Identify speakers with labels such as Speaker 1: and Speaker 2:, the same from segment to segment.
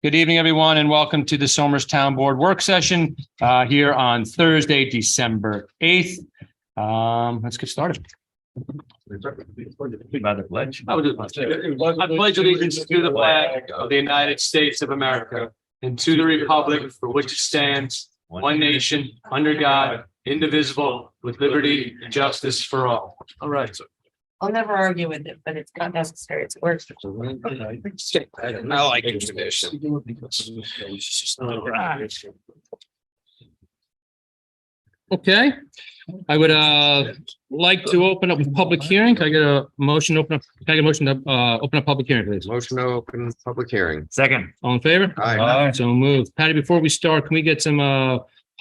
Speaker 1: Good evening, everyone, and welcome to the Somers Town Board work session here on Thursday, December 8th. Let's get started.
Speaker 2: By the pledge.
Speaker 1: I pledge allegiance to the flag of the United States of America and to the republic for which it stands, one nation, under God, indivisible, with liberty and justice for all. All right.
Speaker 3: I'll never argue with it, but it's not necessary. It's worse.
Speaker 1: I like it. Okay, I would like to open up a public hearing. Can I get a motion to open up? Can I get a motion to open up public hearing, please?
Speaker 2: Motion to open public hearing. Second.
Speaker 1: All in favor?
Speaker 2: Aye.
Speaker 1: So moved. Patty, before we start, can we get some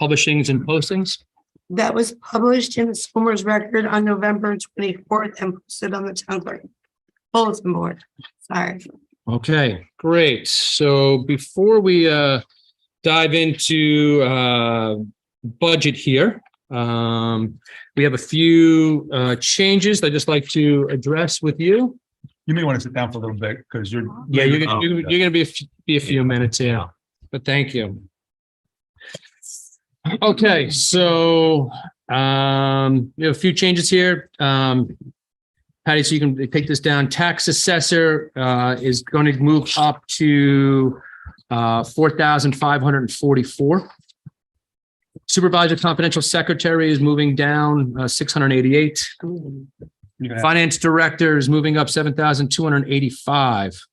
Speaker 1: publishings and postings?
Speaker 3: That was published in the Somers Record on November 24th and posted on the town clerk bulletin board. Sorry.
Speaker 1: Okay, great. So before we dive into budget here, we have a few changes I'd just like to address with you.
Speaker 4: You may want to sit down for a little bit because you're.
Speaker 1: Yeah, you're gonna be a few minutes, yeah. But thank you. Okay, so we have a few changes here. Patty, so you can take this down. Tax assessor is going to move up to 4,544. Supervisor confidential secretary is moving down 688. Finance director is moving up 7,285.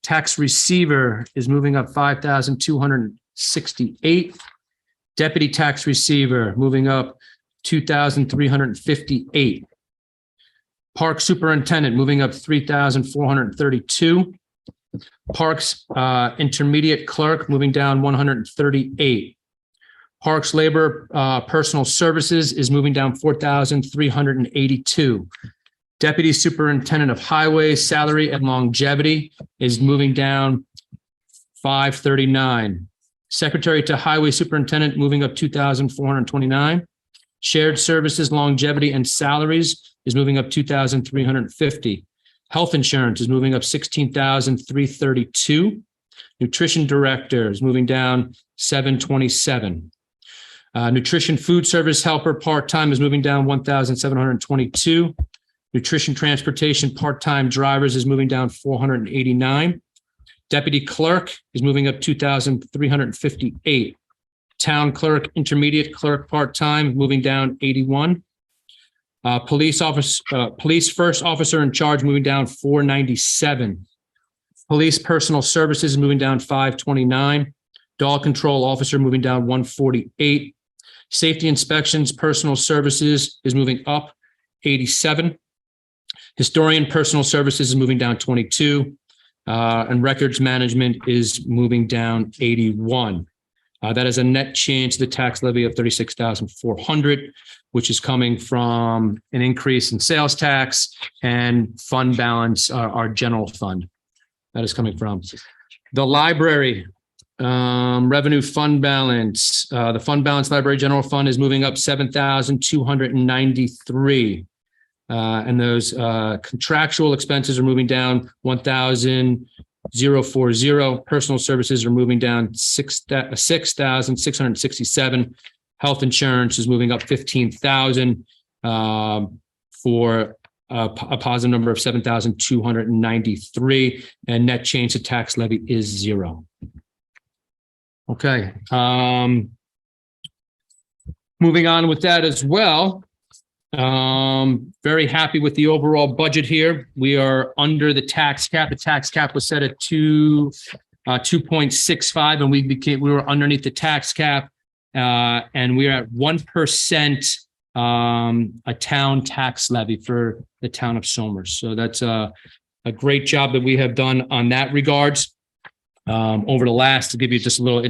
Speaker 1: Tax receiver is moving up 5,268. Deputy tax receiver moving up 2,358. Park superintendent moving up 3,432. Parks intermediate clerk moving down 138. Parks labor personal services is moving down 4,382. Deputy superintendent of highways salary and longevity is moving down 539. Secretary to highway superintendent moving up 2,429. Shared services, longevity and salaries is moving up 2,350. Health insurance is moving up 16,332. Nutrition director is moving down 727. Nutrition food service helper part-time is moving down 1,722. Nutrition transportation part-time drivers is moving down 489. Deputy clerk is moving up 2,358. Town clerk, intermediate clerk, part-time, moving down 81. Police first officer in charge, moving down 497. Police personal services is moving down 529. Dog control officer moving down 148. Safety inspections, personal services is moving up 87. Historian personal services is moving down 22. And records management is moving down 81. That is a net change to the tax levy of 36,400, which is coming from an increase in sales tax and fund balance, our general fund. That is coming from the library revenue fund balance. The fund balance library general fund is moving up 7,293. And those contractual expenses are moving down 1,040. Personal services are moving down 6,667. Health insurance is moving up 15,000 for a positive number of 7,293. And net change to tax levy is 0. Okay. Moving on with that as well. Very happy with the overall budget here. We are under the tax cap. The tax cap was set at 2.65, and we were underneath the tax cap, and we are at 1% a town tax levy for the town of Somers. So that's a great job that we have done on that regards. Over the last, to give you just a little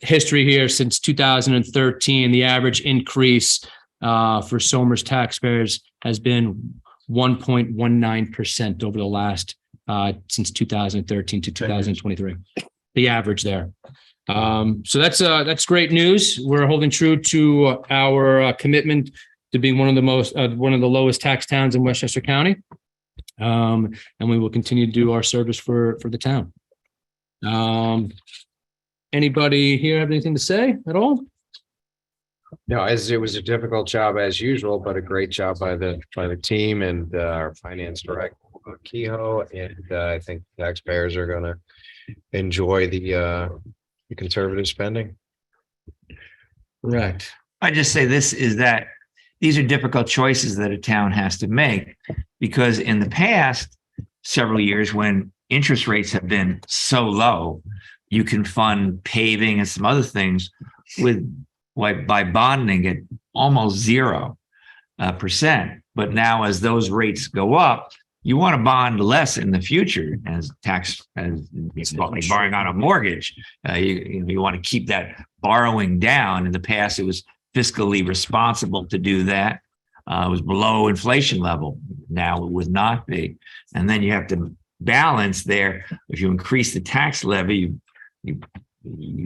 Speaker 1: history here, since 2013, the average increase for Somers taxpayers has been 1.19% over the last since 2013 to 2023. The average there. So that's great news. We're holding true to our commitment to being one of the lowest tax towns in Westchester County, and we will continue to do our service for the town. Anybody here have anything to say at all?
Speaker 2: No, as it was a difficult job as usual, but a great job by the team and our finance director, Kehoe. And I think taxpayers are gonna enjoy the conservative spending.
Speaker 1: Correct.
Speaker 5: I just say this is that these are difficult choices that a town has to make because in the past several years when interest rates have been so low, you can fund paving and some other things by bonding at almost 0%. But now as those rates go up, you want to bond less in the future as it's like borrowing on a mortgage. You want to keep that borrowing down. In the past, it was fiscally responsible to do that. It was below inflation level. Now it would not be. And then you have to balance there. If you increase the tax levy, you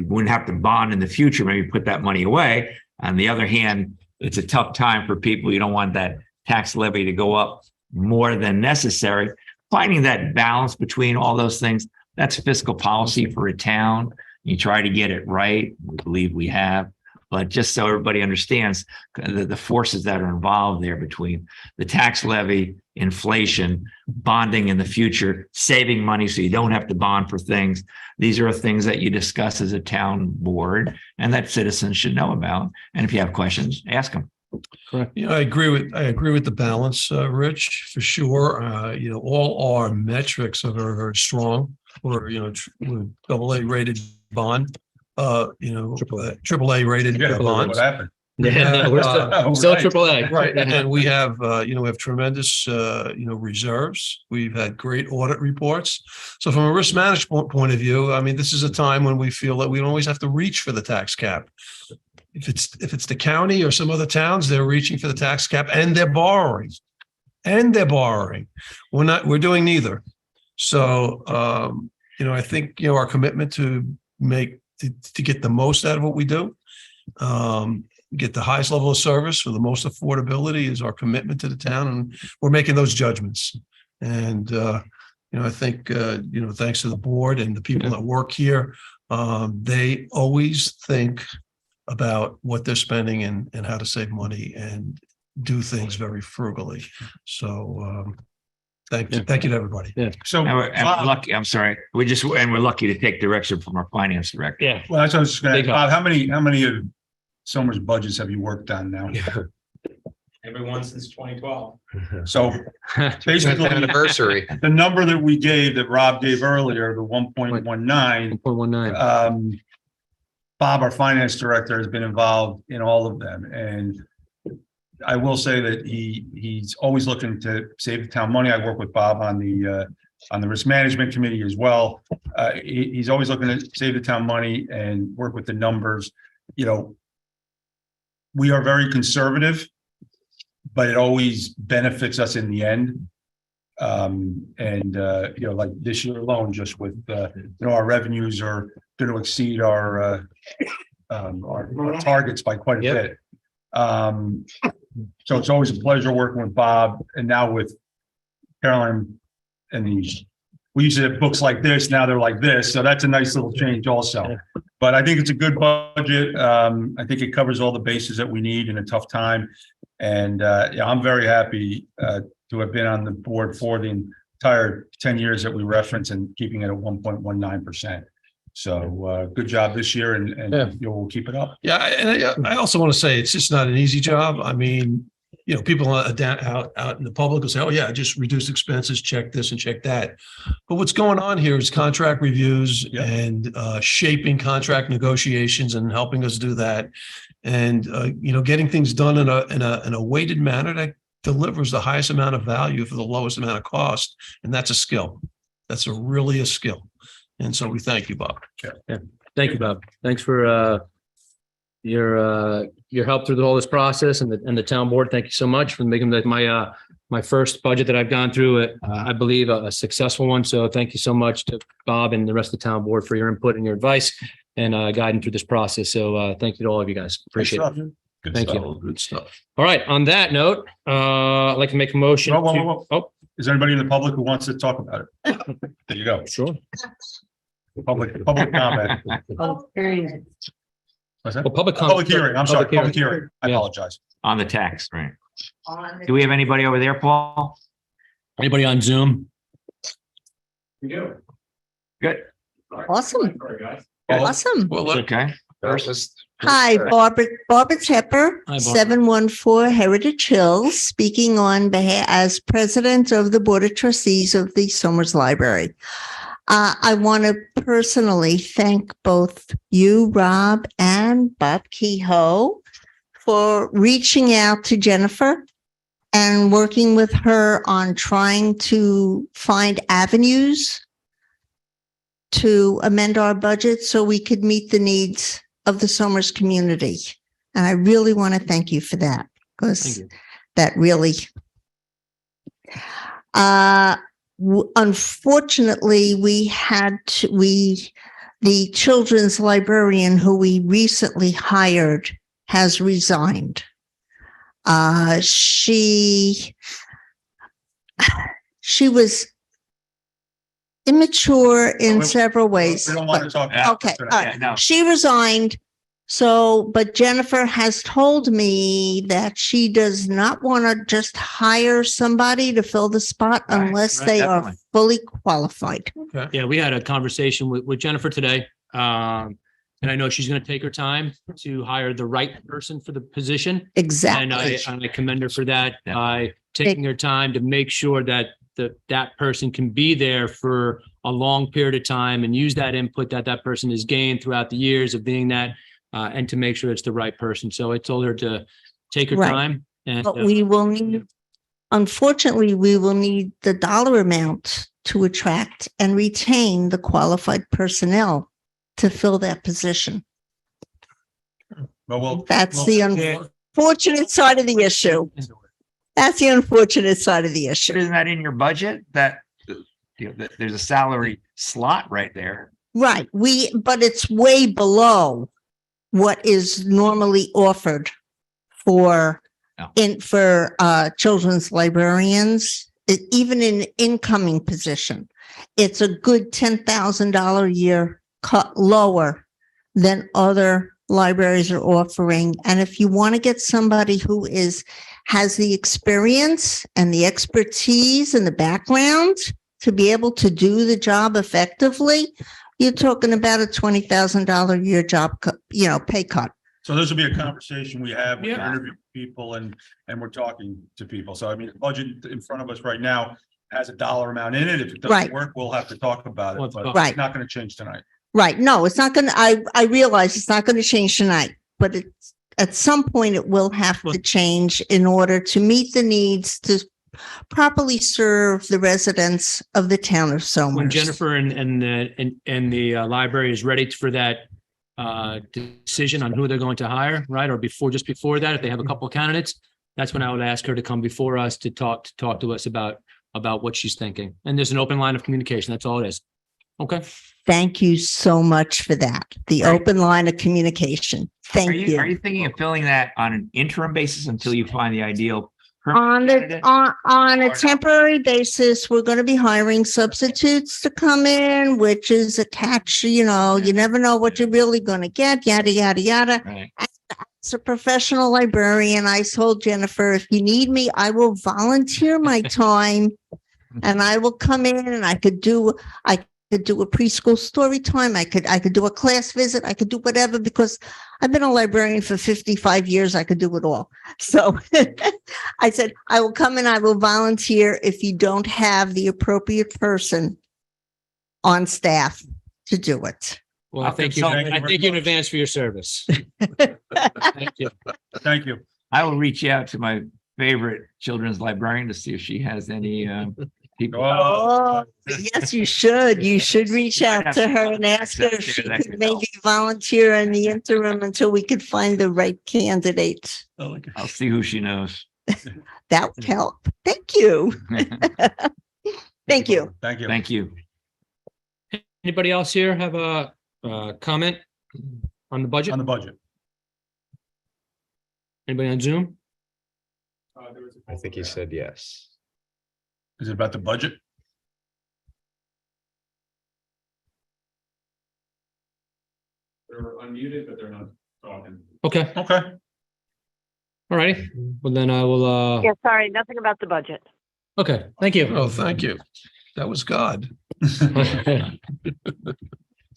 Speaker 5: wouldn't have to bond in the future, maybe put that money away. On the other hand, it's a tough time for people. You don't want that tax levy to go up more than necessary. Finding that balance between all those things, that's fiscal policy for a town. You try to get it right. We believe we have. But just so everybody understands the forces that are involved there between the tax levy, inflation, bonding in the future, saving money so you don't have to bond for things. These are things that you discuss as a town board and that citizens should know about. And if you have questions, ask them.
Speaker 6: Yeah, I agree with the balance, Rich, for sure. All our metrics are very, very strong. We're AA rated bond. AAA rated bonds.
Speaker 4: What happened?
Speaker 1: Yeah, we're still
Speaker 4: Right.
Speaker 1: AAA.
Speaker 6: Right, and we have tremendous, reserves. We've had great audit reports. So from a risk management point of view, I mean, this is a time when we feel that we don't always have to reach for the tax cap. If it's the county or some other towns, they're reaching for the tax cap and they're borrowing. We're doing neither. So, I think, our commitment to get the most out of what we do, get the highest level of service for the most affordability is our commitment to the town. And we're making those judgments. And, I think, thanks to the board and the people that work here, they always think about what they're spending and how to save money and do things very frugally. So, thank you to everybody.
Speaker 4: So,
Speaker 5: And we're lucky. I'm sorry. We're lucky to take direction from our finance director.
Speaker 1: Yeah.
Speaker 4: well, that's what I was just gonna,
Speaker 1: Big help.
Speaker 4: Bob, how many of Somer's budgets have you worked on now?
Speaker 7: Everyone since 2012.
Speaker 4: So basically,
Speaker 2: Anniversary.
Speaker 4: the number that we gave, that Rob gave earlier, the 1.19,
Speaker 1: 1.19.
Speaker 4: Bob, our finance director, has been involved in all of them. And I will say that he's always looking to save the town money. I work with Bob on the risk management committee as well. He's always looking to save the town money and work with the numbers. We are very conservative, but it always benefits us in the end. Like this year alone, just with our revenues are going to exceed our targets by quite a bit. So it's always a pleasure working with Bob, and now with Caroline and we used to have books like this, now they're like this. So that's a nice little change also. But I think it's a good budget. I think it covers all the bases that we need in a tough time. And I'm very happy to have been on the board for the entire 10 years that we reference and keeping it at 1.19%. So good job this year, and we'll keep it up.
Speaker 6: Yeah, and I also want to say it's just not an easy job. I mean, people out in the public will say, "Oh yeah, just reduce expenses, check this and check that." But what's going on here is contract reviews and shaping contract negotiations and helping us do that, and getting things done in a weighted manner that delivers the highest amount of value for the lowest amount of cost, and that's a skill. That's really a skill. And so we thank you, Bob.
Speaker 1: Thank you, Bob. Thanks for your help through all this process, and the town board. Thank you so much for making that my first budget that I've gone through. I believe a successful one. So thank you so much to Bob and the rest of the town board for your input and your advice and guiding through this process. So thank you to all of you guys. Appreciate it.
Speaker 4: Good
Speaker 1: Thank
Speaker 4: stuff.
Speaker 1: you.
Speaker 6: Good stuff.
Speaker 1: All right. On that note, I'd like to make a motion.
Speaker 4: Whoa.
Speaker 1: Oh,
Speaker 4: Is there anybody in the public who wants to talk about it? There you go.
Speaker 1: sure.
Speaker 4: Public comment.
Speaker 3: Oh, period.
Speaker 4: What's that?
Speaker 1: Well, public.
Speaker 4: Public hearing, I'm sorry, public
Speaker 1: hearing.
Speaker 4: hearing. I
Speaker 1: Yeah.
Speaker 4: apologize.
Speaker 5: On the tax, right? Do we have anybody over there, Paul?
Speaker 1: Anybody on Zoom?
Speaker 7: We do.
Speaker 5: Good.
Speaker 8: Awesome.
Speaker 7: Sorry, guys.
Speaker 8: Awesome.
Speaker 6: Well, look,
Speaker 5: Okay.
Speaker 8: Hi, Barbara Tepper,
Speaker 1: Hi, Barbara.
Speaker 8: 714 Heritage Hills, speaking on behalf as president of the Board of Trustees of the Somers Library. I want to personally thank both you, Rob, and Bob Kehoe for reaching out to Jennifer and working with her on trying to find avenues to amend our budget so we could meet the needs of the Somers community. And I really want to thank you for that,
Speaker 1: Thank
Speaker 8: because
Speaker 1: you.
Speaker 8: that really, unfortunately, the children's librarian who we recently hired has resigned. She was immature in several ways.
Speaker 4: We don't want to talk.
Speaker 8: Okay, all right.
Speaker 5: Yeah, no.
Speaker 8: She resigned. So, but Jennifer has told me that she does not want to just hire somebody to fill the spot
Speaker 5: Right,
Speaker 8: unless
Speaker 5: right,
Speaker 8: they
Speaker 5: definitely.
Speaker 8: are fully qualified.
Speaker 1: Yeah, we had a conversation with Jennifer today. And I know she's going to take her time to hire the right person for the position. And I
Speaker 8: Exactly.
Speaker 1: commend her for that,
Speaker 5: Yeah.
Speaker 1: by taking her time to make sure that that person can be there for a long period of time and use that input that that person has gained throughout the years of being that, and to make sure it's the right person. So I told her to take her
Speaker 8: Right.
Speaker 1: time and
Speaker 8: But we will need, unfortunately, we will need the dollar amount to attract and retain the qualified personnel to fill that position.
Speaker 4: But we'll.
Speaker 8: That's
Speaker 4: we'll-
Speaker 8: the unfortunate side of the issue. That's the unfortunate side of the
Speaker 5: But
Speaker 8: issue.
Speaker 5: isn't that in your budget? That, there's a salary slot right there.
Speaker 8: Right, but it's way below what is normally offered for children's librarians, even in incoming position. It's a good $10,000 a year cut lower than other libraries are offering. And if you want to get somebody who has the experience and the expertise and the background to be able to do the job effectively, you're talking about a $20,000 a year job, pay cut.
Speaker 4: So this will be a conversation we have, we
Speaker 1: Yeah.
Speaker 4: interview people and we're talking to people. So I mean, the budget in front of us right now has a dollar amount in it. If it doesn't
Speaker 8: Right.
Speaker 4: work, we'll have to talk about
Speaker 1: We'll
Speaker 4: it,
Speaker 1: have to
Speaker 4: but
Speaker 1: talk.
Speaker 8: Right.
Speaker 4: it's not going to change tonight.
Speaker 8: Right. No, it's not going to, I realize it's not going to change tonight, but it's, at some point it will have to change in order to meet the needs to properly serve the residents of the town of Somers.
Speaker 1: when Jennifer and the library is ready for that decision on who they're going to hire, right? Or just before that, if they have a couple of candidates, that's when I would ask her to come before us to talk to us about what she's thinking. And there's an open line of communication. That's all it is. Okay.
Speaker 8: Thank you so much for that. The
Speaker 5: Right.
Speaker 8: open line of communication. Thank
Speaker 5: Are you
Speaker 8: you.
Speaker 5: thinking of filling that on an interim basis until you find the ideal?
Speaker 8: On
Speaker 5: candidate?
Speaker 8: on
Speaker 5: Or
Speaker 8: a
Speaker 5: no?
Speaker 8: temporary basis, we're going to be hiring substitutes to come in, which is a catch, you never know what you're really going to get, yada, yada, yada.
Speaker 5: Right.
Speaker 8: As a professional librarian, I told Jennifer, if you need me, I will volunteer my time and I will come in and I could do a preschool story time. I could do a class visit. I could do whatever because I've been a librarian for 55 years. I could do it all. So I said, I will come and I will volunteer if you don't have the appropriate person on staff to do it.
Speaker 1: Well, I
Speaker 5: I'll
Speaker 1: thank you.
Speaker 5: consult-
Speaker 1: I thank you in advance for your service. Thank you.
Speaker 4: Thank you.
Speaker 5: I will reach out to my favorite children's librarian to see if she has any people.
Speaker 4: Oh.
Speaker 8: Yes, you should. You should reach out to her and ask her if she could maybe volunteer in the interim until we could find the right candidate.
Speaker 5: I'll see who she knows.
Speaker 8: That would help. Thank you. Thank you.
Speaker 4: Thank you.
Speaker 5: Thank you.
Speaker 1: Anybody else here have a comment on the budget?
Speaker 4: On the budget.
Speaker 1: Anybody on Zoom?
Speaker 2: I think he said yes.
Speaker 4: Is it about the budget?
Speaker 7: They're unmuted, but they're not talking.
Speaker 1: Okay,
Speaker 4: Okay.
Speaker 1: all righty. Well, then I will,
Speaker 9: Yeah, sorry, nothing about the budget.
Speaker 1: okay, thank you.
Speaker 6: Oh, thank you. That was God.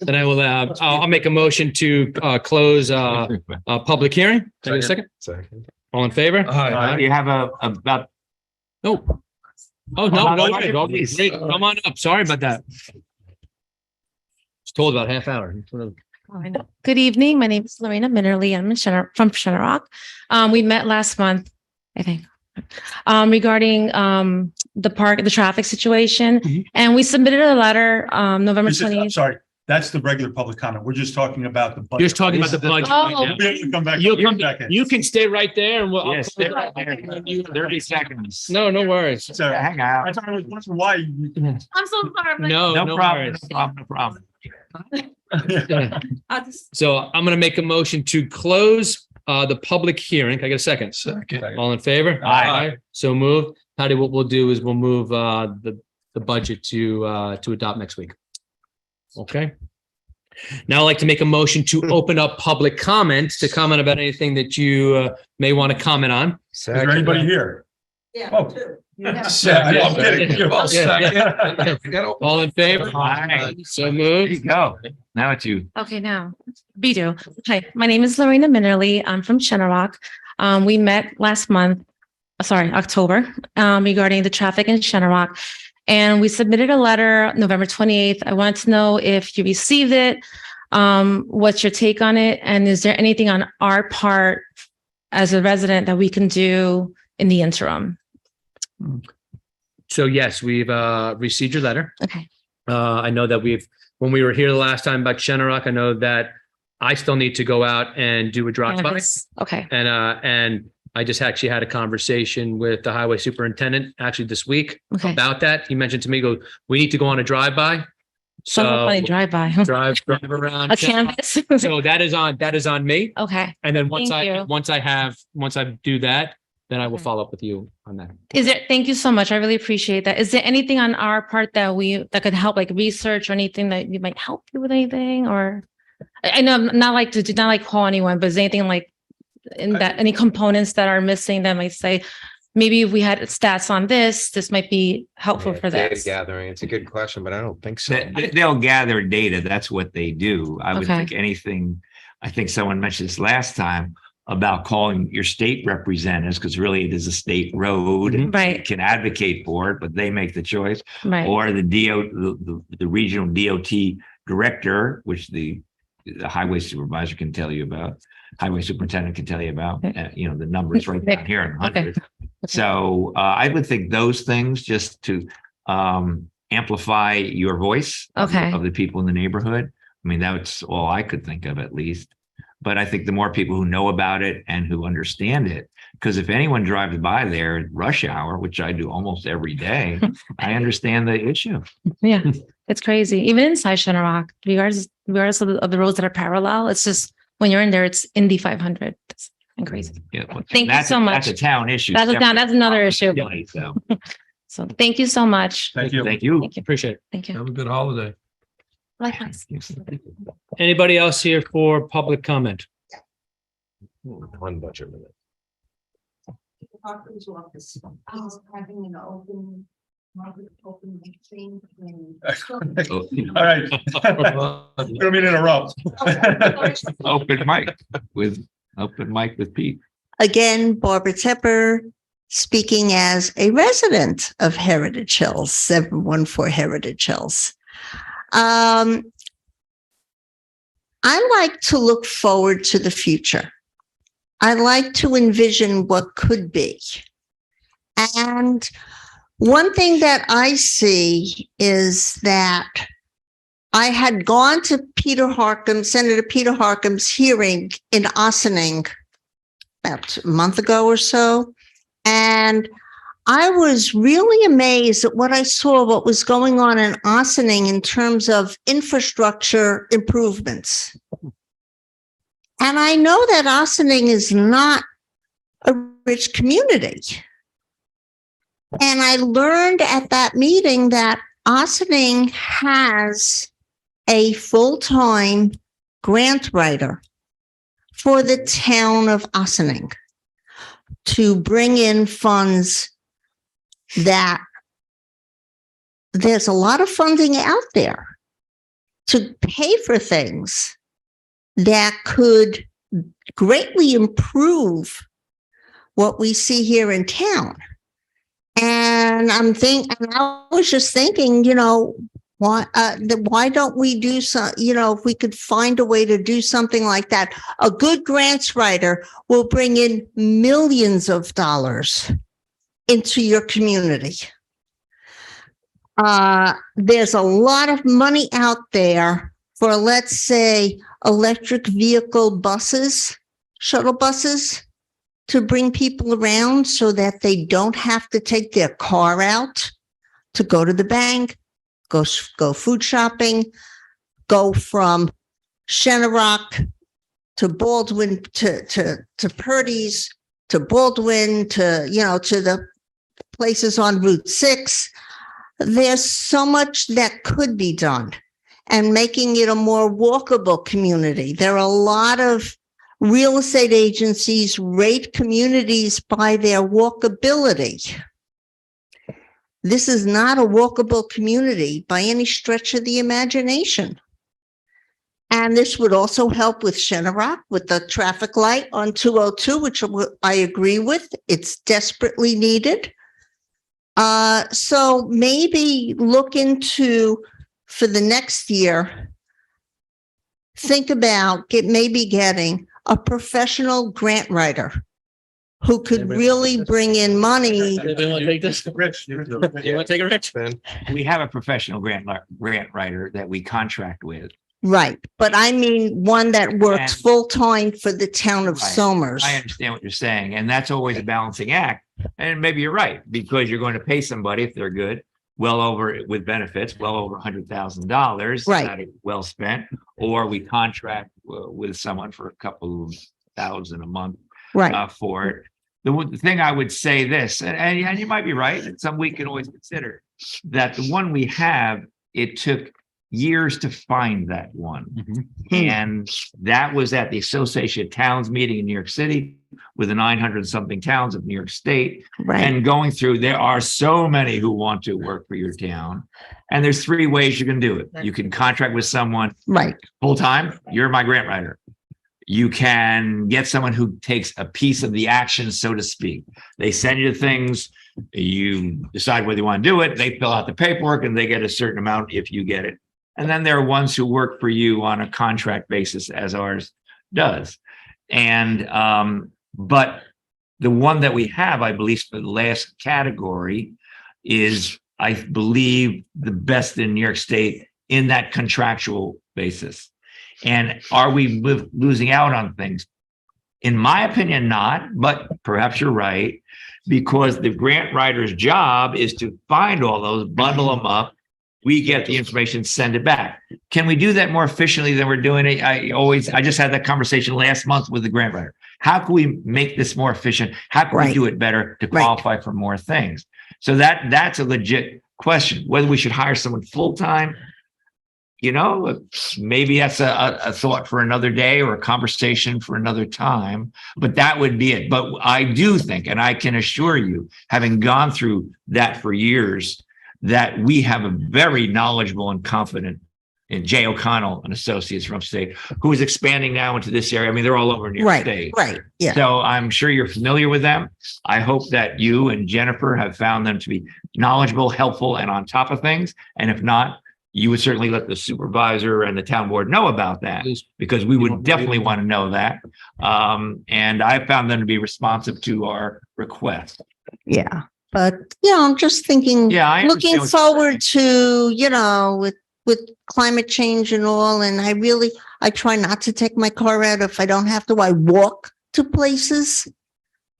Speaker 1: Then I will, I'll make a motion to, close, public hearing. Can I get a second?
Speaker 2: Second.
Speaker 1: All in favor?
Speaker 6: Hi.
Speaker 5: You have about
Speaker 1: No. Oh, no, no,
Speaker 5: Budget,
Speaker 1: no,
Speaker 5: please.
Speaker 1: great. Come on up. Sorry about that. Was told about half hour.
Speaker 10: Good evening. My name is Lorena Minnerly. I'm from Center Rock. We met last month, I think, regarding the traffic situation.
Speaker 1: Mhm.
Speaker 10: And we submitted a letter November
Speaker 4: This is- I'm
Speaker 10: 20th.
Speaker 4: sorry, that's the regular public comment. We're just talking about the. budget.
Speaker 1: You're just talking about the budget. right
Speaker 10: Oh.
Speaker 1: now.
Speaker 4: We'll be able to come back.
Speaker 1: You'll
Speaker 4: in a
Speaker 1: come,
Speaker 4: second.
Speaker 1: you can stay right there and we'll. I'll
Speaker 5: Yes,
Speaker 1: close
Speaker 5: stay right
Speaker 1: it.
Speaker 5: there.
Speaker 1: You-
Speaker 5: 30 seconds.
Speaker 1: No, no worries.
Speaker 4: So,
Speaker 5: Hang out.
Speaker 4: I thought I was wondering why.
Speaker 10: I'm so sorry.
Speaker 1: No,
Speaker 5: No
Speaker 1: no
Speaker 5: problem,
Speaker 1: worries.
Speaker 5: no problem.
Speaker 1: So I'm going to make a motion to close the public hearing. Can I get a second?
Speaker 6: Second.
Speaker 1: All in favor?
Speaker 4: Aye.
Speaker 1: So moved. Patty, what we'll do is we'll move the budget to adopt next week. Okay. Now I'd like to make a motion to open up public comments to comment about anything that you may want to comment on.
Speaker 4: Is there anybody here? Oh.
Speaker 6: Second.
Speaker 4: Yeah, I'm kidding.
Speaker 6: Well, second.
Speaker 1: All in favor?
Speaker 5: Aye.
Speaker 1: So
Speaker 5: There
Speaker 1: moved.
Speaker 5: you go. Now it's you.
Speaker 10: Okay, now, Bidu. Hi, my name is Lorena Minnerly. I'm from Rock. We met last month, October, regarding the traffic in Rock. And we submitted a letter November 28th. I wanted to know if you received it, what's your take on it? And is there anything on our part as a resident that we can do in the interim?
Speaker 1: So yes, we've received your letter.
Speaker 10: Okay,
Speaker 1: I know that when we were here the last time about Rock, I know that I still need to go out and do a drive-by.
Speaker 10: okay,
Speaker 1: And I just actually had a conversation with the highway superintendent actually this week
Speaker 10: okay.
Speaker 1: about that. He mentioned to me, we need to go on a drive-by.
Speaker 10: So funny
Speaker 1: So
Speaker 10: drive-by.
Speaker 1: drive around.
Speaker 10: A canvas.
Speaker 1: So that is on me.
Speaker 10: Okay.
Speaker 1: And then
Speaker 10: Thank you.
Speaker 1: once I do that, then I will
Speaker 10: Okay.
Speaker 1: follow up with you on that.
Speaker 10: Thank you so much. I really appreciate that. Is there anything on our part that could help, like research or anything that you might help you with anything? Or I know I'm not like call anyone, but is there anything like in that, any components that are missing that might say, maybe if we had stats on this might be helpful for
Speaker 2: Data
Speaker 10: this?
Speaker 2: gathering. It's a good question, but I don't think so.
Speaker 5: They'll gather data. That's what they do. I would
Speaker 10: Okay.
Speaker 5: think anything, I think someone mentioned this last time about calling your state representatives, because really it is a state road. and
Speaker 10: Right.
Speaker 5: you can advocate for it, but they make the choice.
Speaker 10: Right.
Speaker 5: Or the regional DOT director, which the highway supervisor can tell you about, highway superintendent can tell you about, the numbers right down here in hundreds. So I would think those things just to amplify your voice
Speaker 10: Okay.
Speaker 5: of the people in the neighborhood. I mean, that's all I could think of at least. But I think the more people who know about it and who understand it, because if anyone drives by there at rush hour, which I do almost every day, I understand the issue.
Speaker 10: Yeah, it's crazy. Even inside Rock, regardless of the roads that are parallel, it's just when you're in there, it's Indy 500. It's crazy.
Speaker 5: Yeah, well,
Speaker 10: Thank you
Speaker 5: that's
Speaker 10: so much.
Speaker 5: That's a town issue.
Speaker 10: That's another issue.
Speaker 5: So,
Speaker 10: So thank you so much.
Speaker 4: Thank you.
Speaker 5: thank you.
Speaker 10: Thank you.
Speaker 1: Appreciate it.
Speaker 10: Thank you.
Speaker 6: Have a good holiday.
Speaker 10: Likewise.
Speaker 1: Anybody else here for public comment?
Speaker 2: One budget minute.
Speaker 3: Auctor's office, having an open exchange.
Speaker 5: Oh,
Speaker 4: All right. Don't mean to interrupt.
Speaker 5: Open mic with Pete.
Speaker 8: Again, Barbara Tepper, speaking as a resident of Heritage Hills, 714 Heritage Hills. I like to look forward to the future. I like to envision what could be. And one thing that I see is that I had gone to Senator Peter Harkin's hearing in Ossining about a month ago or so. And I was really amazed at what I saw, what was going on in Ossining in terms of infrastructure improvements. And I know that Ossining is not a rich community. And I learned at that meeting that Ossining has a full-time grant writer for the town of Ossining to bring in funds that there's a lot of funding out there to pay for things that could greatly improve what we see here in town. And I was just thinking, why don't we do if we could find a way to do something like that? A good grants writer will bring in millions of dollars into your community. There's a lot of money out there for, let's say, electric vehicle buses, shuttle buses, to bring people around so that they don't have to take their car out to go to the bank, go food shopping, go from Shenorock to Baldwin to Purdy's to Baldwin to the places on Route 6. There's so much that could be done, and making it a more walkable community. There are a lot of real estate agencies rate communities by their walkability. This is not a walkable community by any stretch of the imagination. And this would also help with Shenorock, with the traffic light on 202, which I agree with. It's desperately needed. So maybe look into, for the next year, think about getting a professional grant writer who could really bring in money.
Speaker 1: Anybody want to take this?
Speaker 4: Rich.
Speaker 1: You want to take it, Rich?
Speaker 2: Ben?
Speaker 5: We have a professional grant writer that we contract with.
Speaker 8: Right. But I mean, one that works
Speaker 5: And-
Speaker 8: full-time for the town of
Speaker 5: Right.
Speaker 8: Somers.
Speaker 5: I understand what you're saying, and that's always a balancing act. And maybe you're right, because you're going to pay somebody, if they're good, well over, with benefits, well over $100,000.
Speaker 8: Right.
Speaker 5: That is well spent, or we contract with someone for a couple of thousand a month
Speaker 8: Right.
Speaker 5: for it. The thing I would say this, and you might be right, it's something we can always consider, that the one we have, it took years to find that one. And that was at the Association of Towns meeting in New York City with the 900 something towns of New York State.
Speaker 8: Right.
Speaker 5: And going through, there are so many who want to work for your town. And there's three ways you can do it. You can contract with someone
Speaker 8: Right.
Speaker 5: full-time, you're my grant writer. You can get someone who takes a piece of the action, so to speak. They send you things, you decide whether you want to do it, they fill out the paperwork, and they get a certain amount if you get it. And then there are ones who work for you on a contract basis, as ours does. And but the one that we have, I believe, for the last category is, I believe, the best in New York State in that contractual basis. And are we losing out on things? In my opinion, not, but perhaps you're right, because the grant writer's job is to find all those, bundle them up. We get the information, send it back. Can we do that more efficiently than we're doing it? I just had that conversation last month with the grant writer. How can we make this more efficient? How can we
Speaker 8: Right.
Speaker 5: do it better to
Speaker 8: Right.
Speaker 5: qualify for more things? So that's a legit question. Whether we should hire someone full-time, maybe that's a thought for another day or a conversation for another time, but that would be it. But I do think, and I can assure you, having gone through that for years, that we have a very knowledgeable and confident in Jay O'Connell and Associates from upstate, who is expanding now into this area. I mean, they're all over New York
Speaker 8: Right.
Speaker 5: State.
Speaker 8: Right. Yeah.
Speaker 5: So I'm sure you're familiar with them. I hope that you and Jennifer have found them to be knowledgeable, helpful, and on top of things. And if not, you would certainly let the supervisor and the town board know about that,
Speaker 1: Please.
Speaker 5: because we would definitely want to know that. And I found them to be responsive to our request.
Speaker 8: Yeah. But, I'm just thinking,
Speaker 5: Yeah, I
Speaker 8: looking
Speaker 5: understand what you're
Speaker 8: forward to, with climate change and all. And I try not to take my car out if I don't have to. I walk to places,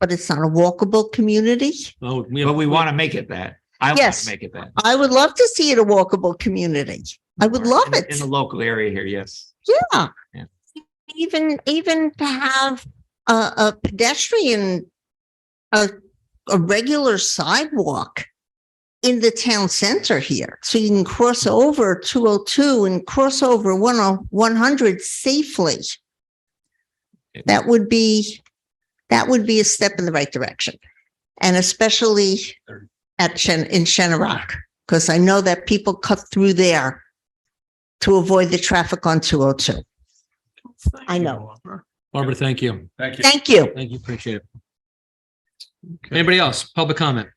Speaker 8: but it's not a walkable community.
Speaker 1: Oh,
Speaker 5: But we want to make it that. I want
Speaker 8: Yes.
Speaker 5: to make it that.
Speaker 8: I would love to see it a walkable community. I would love
Speaker 5: In
Speaker 8: it.
Speaker 5: the local area here, yes.
Speaker 8: Yeah.
Speaker 5: Yeah.
Speaker 8: Even to have a pedestrian, a regular sidewalk in the town center here. So you can cross over 202 and cross over 100 safely. That would be a step in the right direction. And especially in Shenorock, because I know that people cut through there to avoid the traffic on 202. I know.
Speaker 1: Barbara, thank you.
Speaker 4: Thank you.
Speaker 8: Thank you.
Speaker 1: Thank you. Appreciate it. Anybody else? Public comment?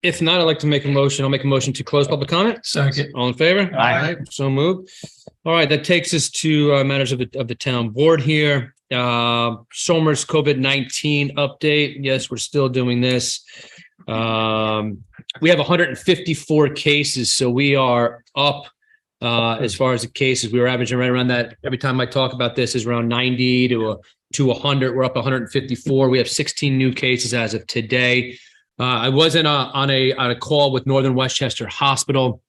Speaker 1: If not, I'd like to make a motion. I'll make a motion to close public comment.
Speaker 6: Second.
Speaker 1: All in favor?
Speaker 4: Aye.
Speaker 1: So moved. All right, that takes us to matters of the town board here. Somers COVID-19 update. Yes, we're still doing this. We have 154 cases, so we are up as far as the cases. We were averaging right around that. Every time I talk about this is around 90 to 100. We're up 154. We have 16 new cases as of today. I was on a call with Northern Westchester Hospital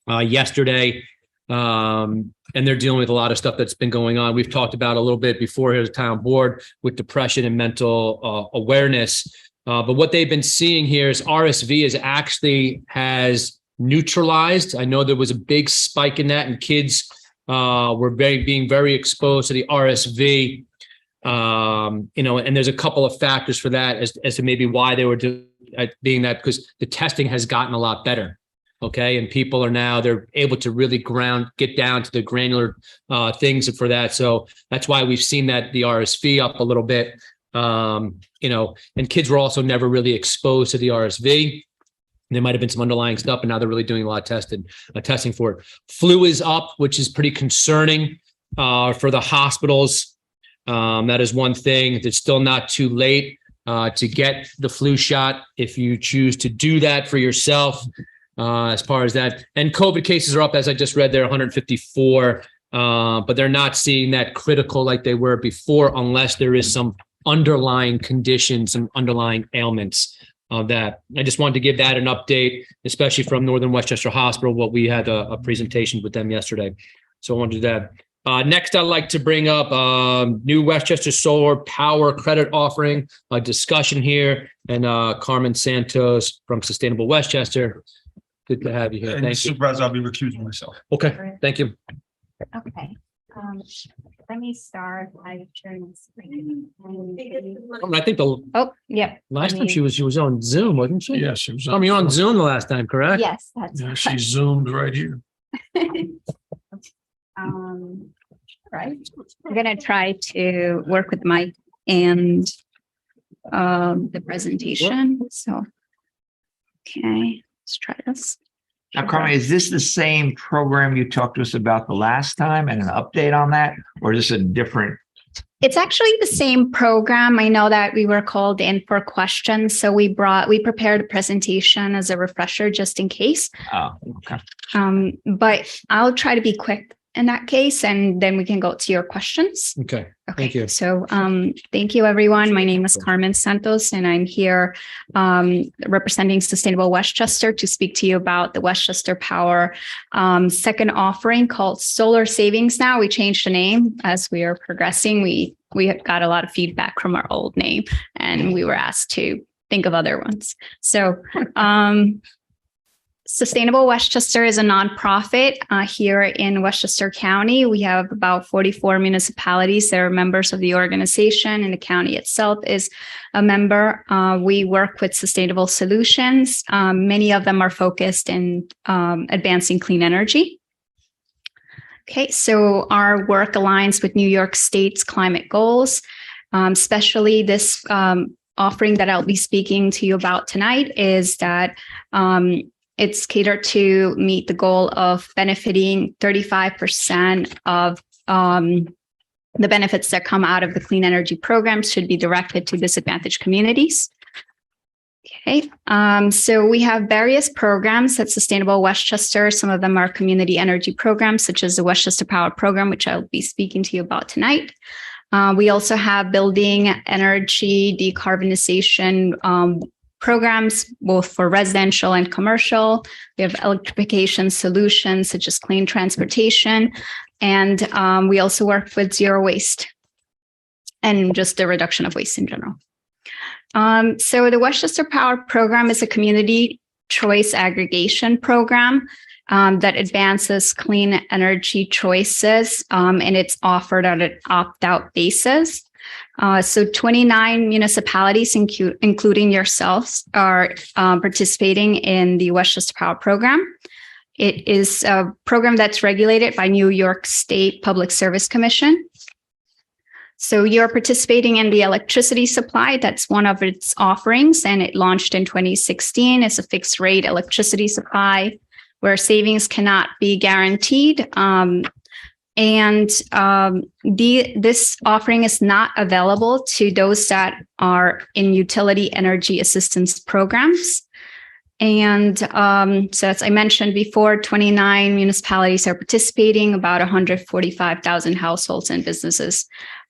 Speaker 1: yesterday, and they're dealing with a lot of stuff that's been going on. We've talked about a little bit before here as a town board with depression and mental awareness. But what they've been seeing here is RSV has neutralized. I know there was a big spike in that, and kids were being very exposed to the RSV. And there's a couple of factors for that as to maybe why they were being that, because the testing has gotten a lot better. Okay. And people are now, they're able to really get down to the granular things for that. So that's why we've seen that the RSV up a little bit. And kids were also never really exposed to the RSV. There might have been some underlying stuff, and now they're really doing a lot of testing for it. Flu is up, which is pretty concerning for the hospitals. That is one thing. It's still not too late to get the flu shot if you choose to do that for yourself. As far as that, and COVID cases are up, as I just read, they're 154, but they're not seeing that critical like they were before, unless there is some underlying conditions, some underlying ailments of that. I just wanted to give that an update, especially from Northern Westchester Hospital. What we had a presentation with them yesterday, so I wanted to do that. Next, I'd like to bring up new Westchester Solar Power Credit Offering, a discussion here, and Carmen Santos from Sustainable Westchester. Good to have you here.
Speaker 4: And
Speaker 1: Thank you.
Speaker 4: Supervisor, I'll be recusing myself.
Speaker 1: Okay, thank you.
Speaker 9: Okay, let me start by sharing the screen.
Speaker 1: I think the
Speaker 9: Oh, yep.
Speaker 1: last time she was on Zoom, wasn't she?
Speaker 6: Yes, she was.
Speaker 1: You were on Zoom the last time, correct?
Speaker 9: Yes, that's.
Speaker 6: Yeah, she zoomed right here.
Speaker 9: Right. I'm gonna try to work with Mike and the presentation, so. Okay, let's try this.
Speaker 5: Now, Carmen, is this the same program you talked to us about the last time and an update on that? Or is this a different?
Speaker 9: It's actually the same program. I know that we were called in for questions, so we prepared a presentation as a refresher just in case.
Speaker 5: Oh, okay.
Speaker 9: But I'll try to be quick in that case, and then we can go to your questions.
Speaker 1: Okay,
Speaker 9: Okay.
Speaker 1: thank you.
Speaker 9: So, thank you, everyone. My name is Carmen Santos, and I'm here representing Sustainable Westchester to speak to you about the Westchester Power second offering called Solar Savings. Now we changed the name as we are progressing. We got a lot of feedback from our old name, and we were asked to think of other ones. So, Sustainable Westchester is a nonprofit here in Westchester County. We have about 44 municipalities that are members of the organization, and the county itself is a member. We work with sustainable solutions. Many of them are focused in advancing clean energy. Okay, so our work aligns with New York State's climate goals, especially this offering that I'll be speaking to you about tonight is that it's catered to meet the goal of benefiting 35% of the benefits that come out of the clean energy programs should be directed to disadvantaged communities. Okay, so we have various programs at Sustainable Westchester. Some of them are community energy programs, such as the Westchester Power Program, which I'll be speaking to you about tonight. We also have building energy decarbonization programs, both for residential and commercial. We have electrification solutions such as clean transportation. And we also work with zero waste and just the reduction of waste in general. So the Westchester Power Program is a community choice aggregation program that advances clean energy choices, and it's offered on an opt-out basis. So 29 municipalities, including yourselves, are participating in the Westchester Power Program. It is a program that's regulated by New York State Public Service Commission. So you're participating in the electricity supply. That's one of its offerings, and it launched in 2016. It's a fixed rate electricity supply where savings cannot be guaranteed. This offering is not available to those that are in utility energy assistance programs. And so as I mentioned before, 29 municipalities are participating, about 145,000 households and businesses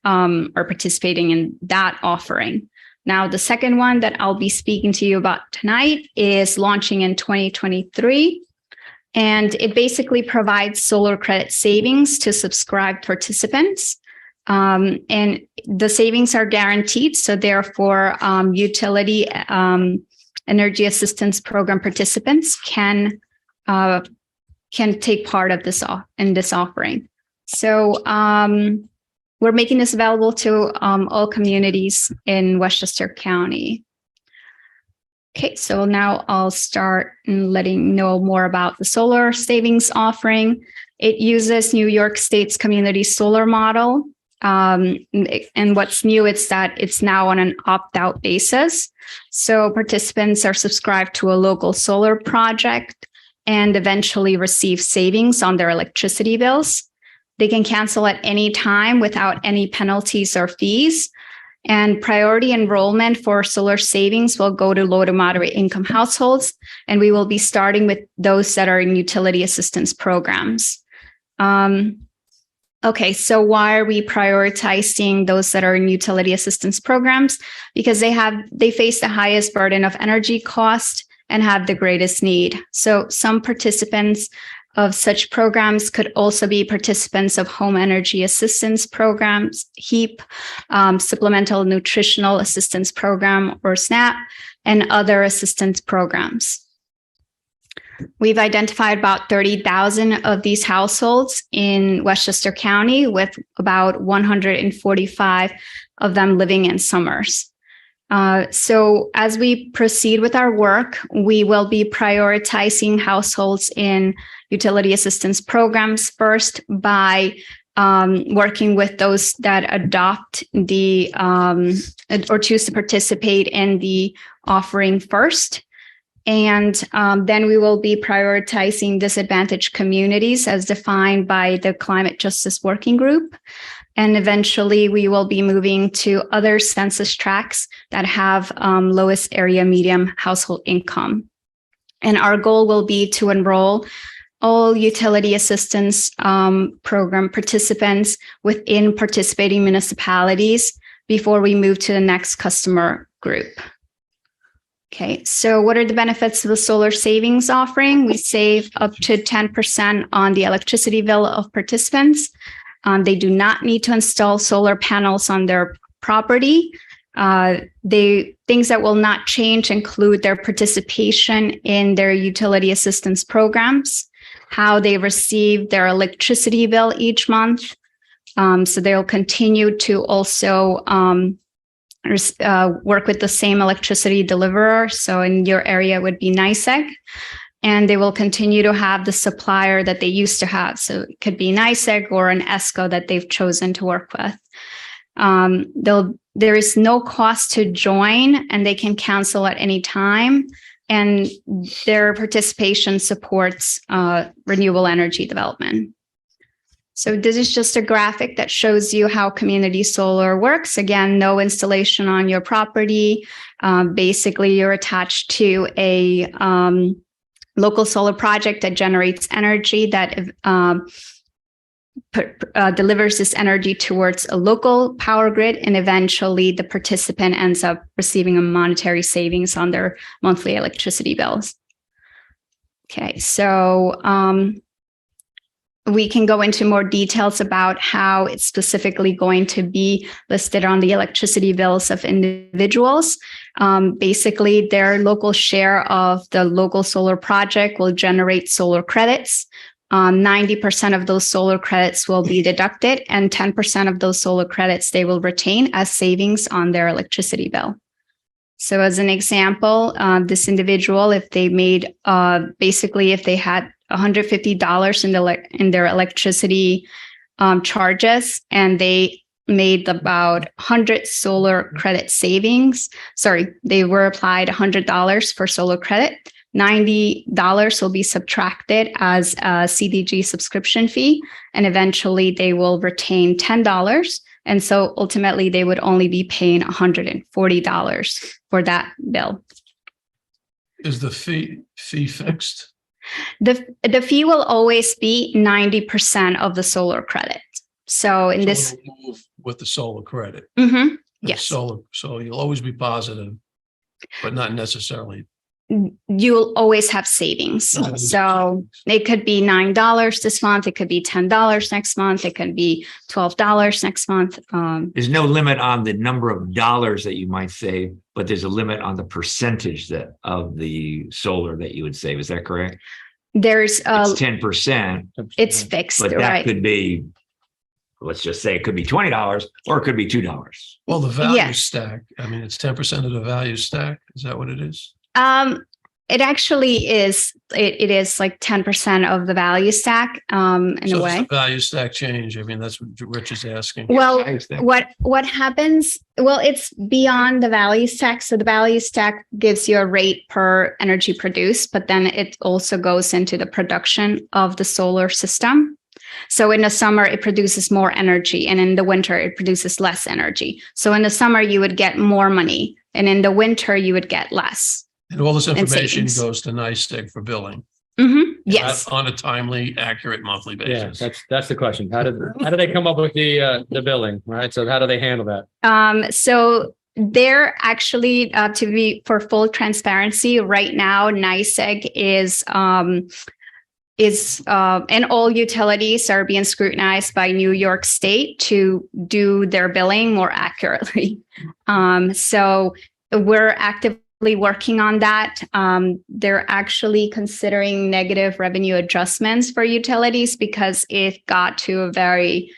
Speaker 9: are participating in that offering. Now, the second one that I'll be speaking to you about tonight is launching in 2023. And it basically provides solar credit savings to subscribed participants. And the savings are guaranteed. So therefore, utility energy assistance program participants can take part of this offering. So we're making this available to all communities in Westchester County. Okay, so now I'll start letting you know more about the solar savings offering. It uses New York State's community solar model. And what's new is that it's now on an opt-out basis. So participants are subscribed to a local solar project and eventually receive savings on their electricity bills. They can cancel at any time without any penalties or fees. And priority enrollment for solar savings will go to low to moderate income households. And we will be starting with those that are in utility assistance programs. Okay, so why are we prioritizing those that are in utility assistance programs? Because they face the highest burden of energy cost and have the greatest need. So some participants of such programs could also be participants of home energy assistance programs, HEAP, Supplemental Nutritional Assistance Program, or SNAP, and other assistance programs. We've identified about 30,000 of these households in Westchester County, with about 145 of them living in Somers. So as we proceed with our work, we will be prioritizing households in utility assistance programs first by working with those that adopt the or choose to participate in the offering first. And then we will be prioritizing disadvantaged communities as defined by the Climate Justice Working Group. And eventually we will be moving to other census tracts that have lowest area median household income. And our goal will be to enroll all utility assistance program participants within participating municipalities before we move to the next customer group. Okay, so what are the benefits of the solar savings offering? We save up to 10% on the electricity bill of participants. They do not need to install solar panels on their property. Things that will not change include their participation in their utility assistance programs, how they receive their electricity bill each month. So they'll continue to also work with the same electricity deliverer. So in your area it would be NYSEG. And they will continue to have the supplier that they used to have. So it could be NYSEG or an ESCO that they've chosen to work with. There is no cost to join, and they can cancel at any time. And their participation supports renewable energy development. So this is just a graphic that shows you how community solar works. Again, no installation on your property. Basically, you're attached to a local solar project that generates energy that delivers this energy towards a local power grid, and eventually the participant ends up receiving a monetary savings on their monthly electricity bills. Okay, so we can go into more details about how it's specifically going to be listed on the electricity bills of individuals. Basically, their local share of the local solar project will generate solar credits. 90% of those solar credits will be deducted, and 10% of those solar credits they will retain as savings on their electricity bill. So as an example, this individual, if they made, basically, if they had $150 in their electricity charges, and they made about 100 solar credit savings. Sorry, they were applied $100 for solar credit. $90 will be subtracted as a CDG subscription fee, and eventually they will retain $10. And so ultimately they would only be paying $140 for that bill.
Speaker 6: Is the fee fixed?
Speaker 9: The fee will always be 90% of the solar credit. So in this,
Speaker 6: So it'll move with the solar credit.
Speaker 9: Mhm,
Speaker 6: The
Speaker 9: yes.
Speaker 6: Solar, so you'll always be positive, but not necessarily.
Speaker 9: You'll always have savings. So it could be $9 this month. It could be $10 next month. It could be $12 next month.
Speaker 5: There's no limit on the number of dollars that you might save, but there's a limit on the percentage that of the solar that you would save. Is that correct?
Speaker 9: There's
Speaker 5: It's 10%,
Speaker 9: it's fixed,
Speaker 5: but that
Speaker 9: right?
Speaker 5: could be, let's just say it could be $20 or it could be $2.
Speaker 6: Well, the value
Speaker 9: Yes.
Speaker 6: stack, I mean, it's 10% of the value stack. Is that what it is?
Speaker 9: It actually is. It is like 10% of the value stack, in
Speaker 6: So
Speaker 9: a
Speaker 6: does
Speaker 9: way.
Speaker 6: the value stack change? I mean, that's what Rich is asking.
Speaker 9: Well,
Speaker 5: I understand.
Speaker 9: what happens? Well, it's beyond the value stack. So the value stack gives you a rate per energy produced, but then it also goes into the production of the solar system. So in the summer, it produces more energy, and in the winter, it produces less energy. So in the summer, you would get more money, and in the winter, you would get less.
Speaker 6: And all this information
Speaker 9: savings.
Speaker 6: goes to NICEAG for billing.
Speaker 9: Yes.
Speaker 6: On a timely, accurate monthly
Speaker 1: Yeah,
Speaker 6: basis.
Speaker 1: that's the question. How do they come up with the billing, right? So how do they handle that?
Speaker 9: So they're actually, to be for full transparency, right now, NICEAG and all utilities are being scrutinized by New York State to do their billing more accurately. So we're actively working on that. They're actually considering negative revenue adjustments for utilities because it got to a very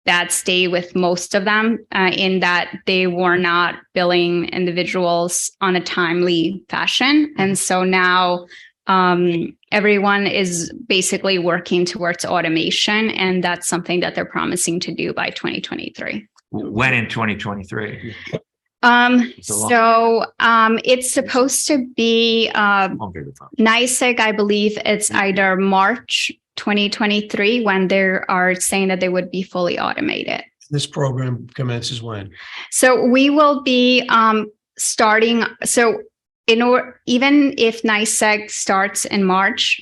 Speaker 9: bad state with most of them, in that they were not billing individuals on a timely fashion. And so now everyone is basically working towards automation, and that's something that they're promising to do by 2023.
Speaker 5: When in 2023?
Speaker 9: It's supposed to be NICEAG, I believe it's either March 2023 when they are saying that they would be fully automated.
Speaker 6: This program commences when?
Speaker 9: So we will be starting. So even if NICEAG starts in March,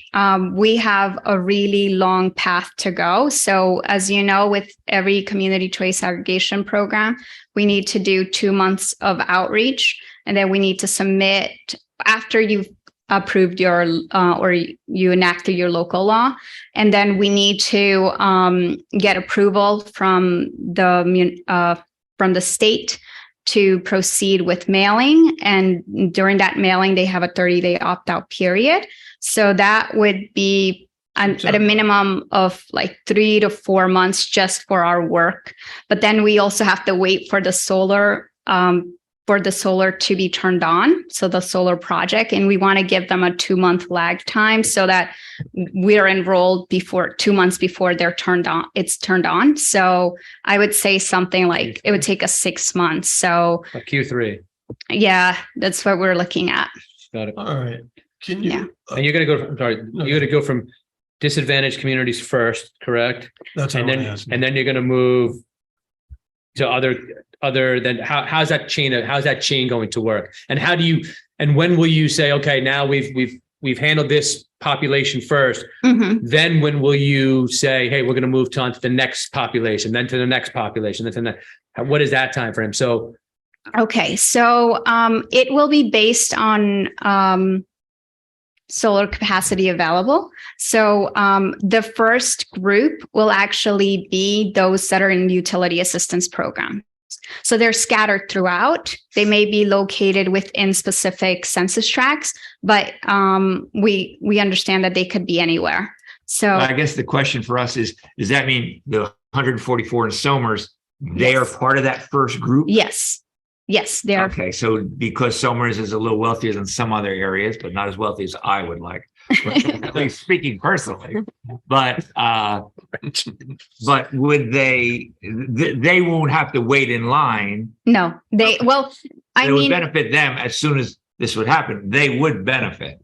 Speaker 9: we have a really long path to go. So as you know, with every community choice aggregation program, we need to do 2 months of outreach, and then we need to submit after you've approved your or you enacted your local law, and then we need to get approval from the state to proceed with mailing. And during that mailing, they have a 30-day opt-out period. So that would be at a minimum of like 3 to 4 months just for our work. But then we also have to wait for the solar to be turned on. So the solar project, and we want to give them a 2-month lag time so that we're enrolled before 2 months before it's turned on. So I would say something like it would take us 6 months. So
Speaker 1: Q3.
Speaker 9: yeah, that's what we're looking at.
Speaker 1: Got it.
Speaker 6: All right. Can you?
Speaker 9: Yeah.
Speaker 1: And you're going to go from disadvantaged communities first, correct?
Speaker 6: That's what
Speaker 1: And
Speaker 6: I'm
Speaker 1: then,
Speaker 6: asking.
Speaker 1: and then you're going to move to other than how's that chain going to work? And how do you, and when will you say, okay, now we've handled this population first.
Speaker 9: Mhm.
Speaker 1: Then when will you say, hey, we're going to move on to the next population, then to the next population, then to the, what is that time frame? So
Speaker 9: Okay, so it will be based on solar capacity available. So the first group will actually be those that are in utility assistance program. So they're scattered throughout. They may be located within specific census tracts, but we understand that they could be anywhere. So
Speaker 5: I guess the question for us is, does that mean the 144 in Somers, they are
Speaker 9: Yes.
Speaker 5: part of that first group?
Speaker 9: yes, they're
Speaker 5: Okay, so because Somers is a little wealthier than some other areas, but not as wealthy as I would like, at least speaking personally. But would they won't have to wait in line.
Speaker 9: no, they well, I
Speaker 5: It would
Speaker 9: mean,
Speaker 5: benefit them as soon as this would happen. They would benefit.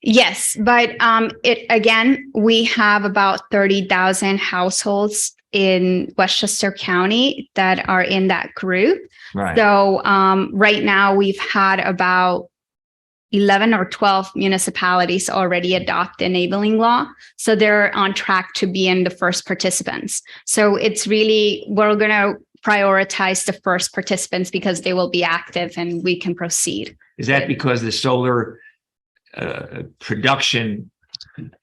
Speaker 9: yes, but it again, we have about 30,000 households in Westchester County that are in that group.
Speaker 5: Right.
Speaker 9: So right now we've had about 11 or 12 municipalities already adopt the enabling law. So they're on track to be in the first participants. So it's really, we're going to prioritize the first participants because they will be active and we can proceed.
Speaker 5: Is that because the solar production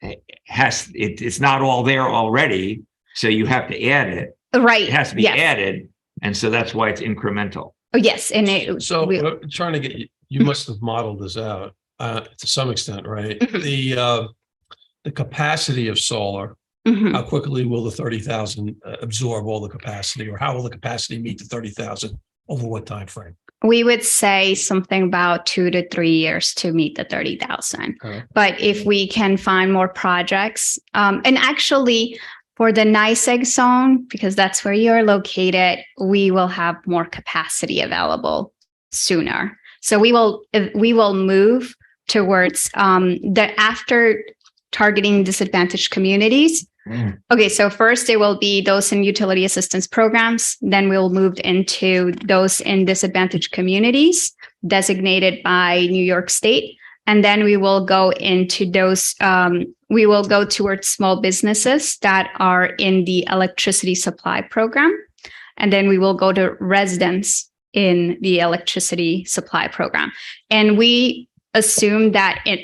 Speaker 5: it's not all there already, so you have to add it.
Speaker 9: Right.
Speaker 5: It has to be
Speaker 9: Yes.
Speaker 5: added, and so that's why it's incremental.
Speaker 9: Oh, yes. And it,
Speaker 6: So
Speaker 9: we-
Speaker 6: trying to get you must have modeled this out to some extent, right? The capacity of solar,
Speaker 9: Mhm.
Speaker 6: how quickly will the 30,000 absorb all the capacity, or how will the capacity meet the 30,000 over what time frame?
Speaker 9: we would say something about 2 to 3 years to meet the 30,000.
Speaker 6: Okay.
Speaker 9: But if we can find more projects, and actually for the NYSEG zone, because that's where you're located, we will have more capacity available sooner. So we will move towards after targeting disadvantaged communities.
Speaker 5: Mm.
Speaker 9: Okay, so first it will be those in utility assistance programs. Then we'll move into those in disadvantaged communities designated by New York State. And then we will go into those, we will go towards small businesses that are in the electricity supply program. And then we will go to residents in the electricity supply program. And we assume that in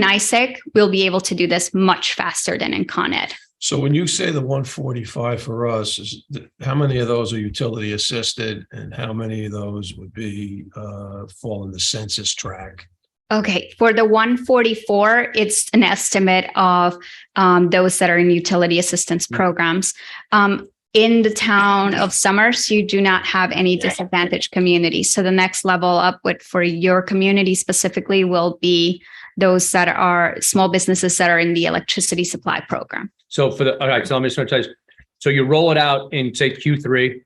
Speaker 9: NYSEG, we'll be able to do this much faster than in Con Ed.
Speaker 6: So when you say the 145 for us, how many of those are utility assisted, and how many of those would be fall in the census tract?
Speaker 9: Okay, for the 144, it's an estimate of those that are in utility assistance programs. In the town of Somers, you do not have any disadvantaged communities. So the next level up for your community specifically will be those that are small businesses that are in the electricity supply program.
Speaker 1: So all right, so let me just tell you. So you roll it out in, say, Q3.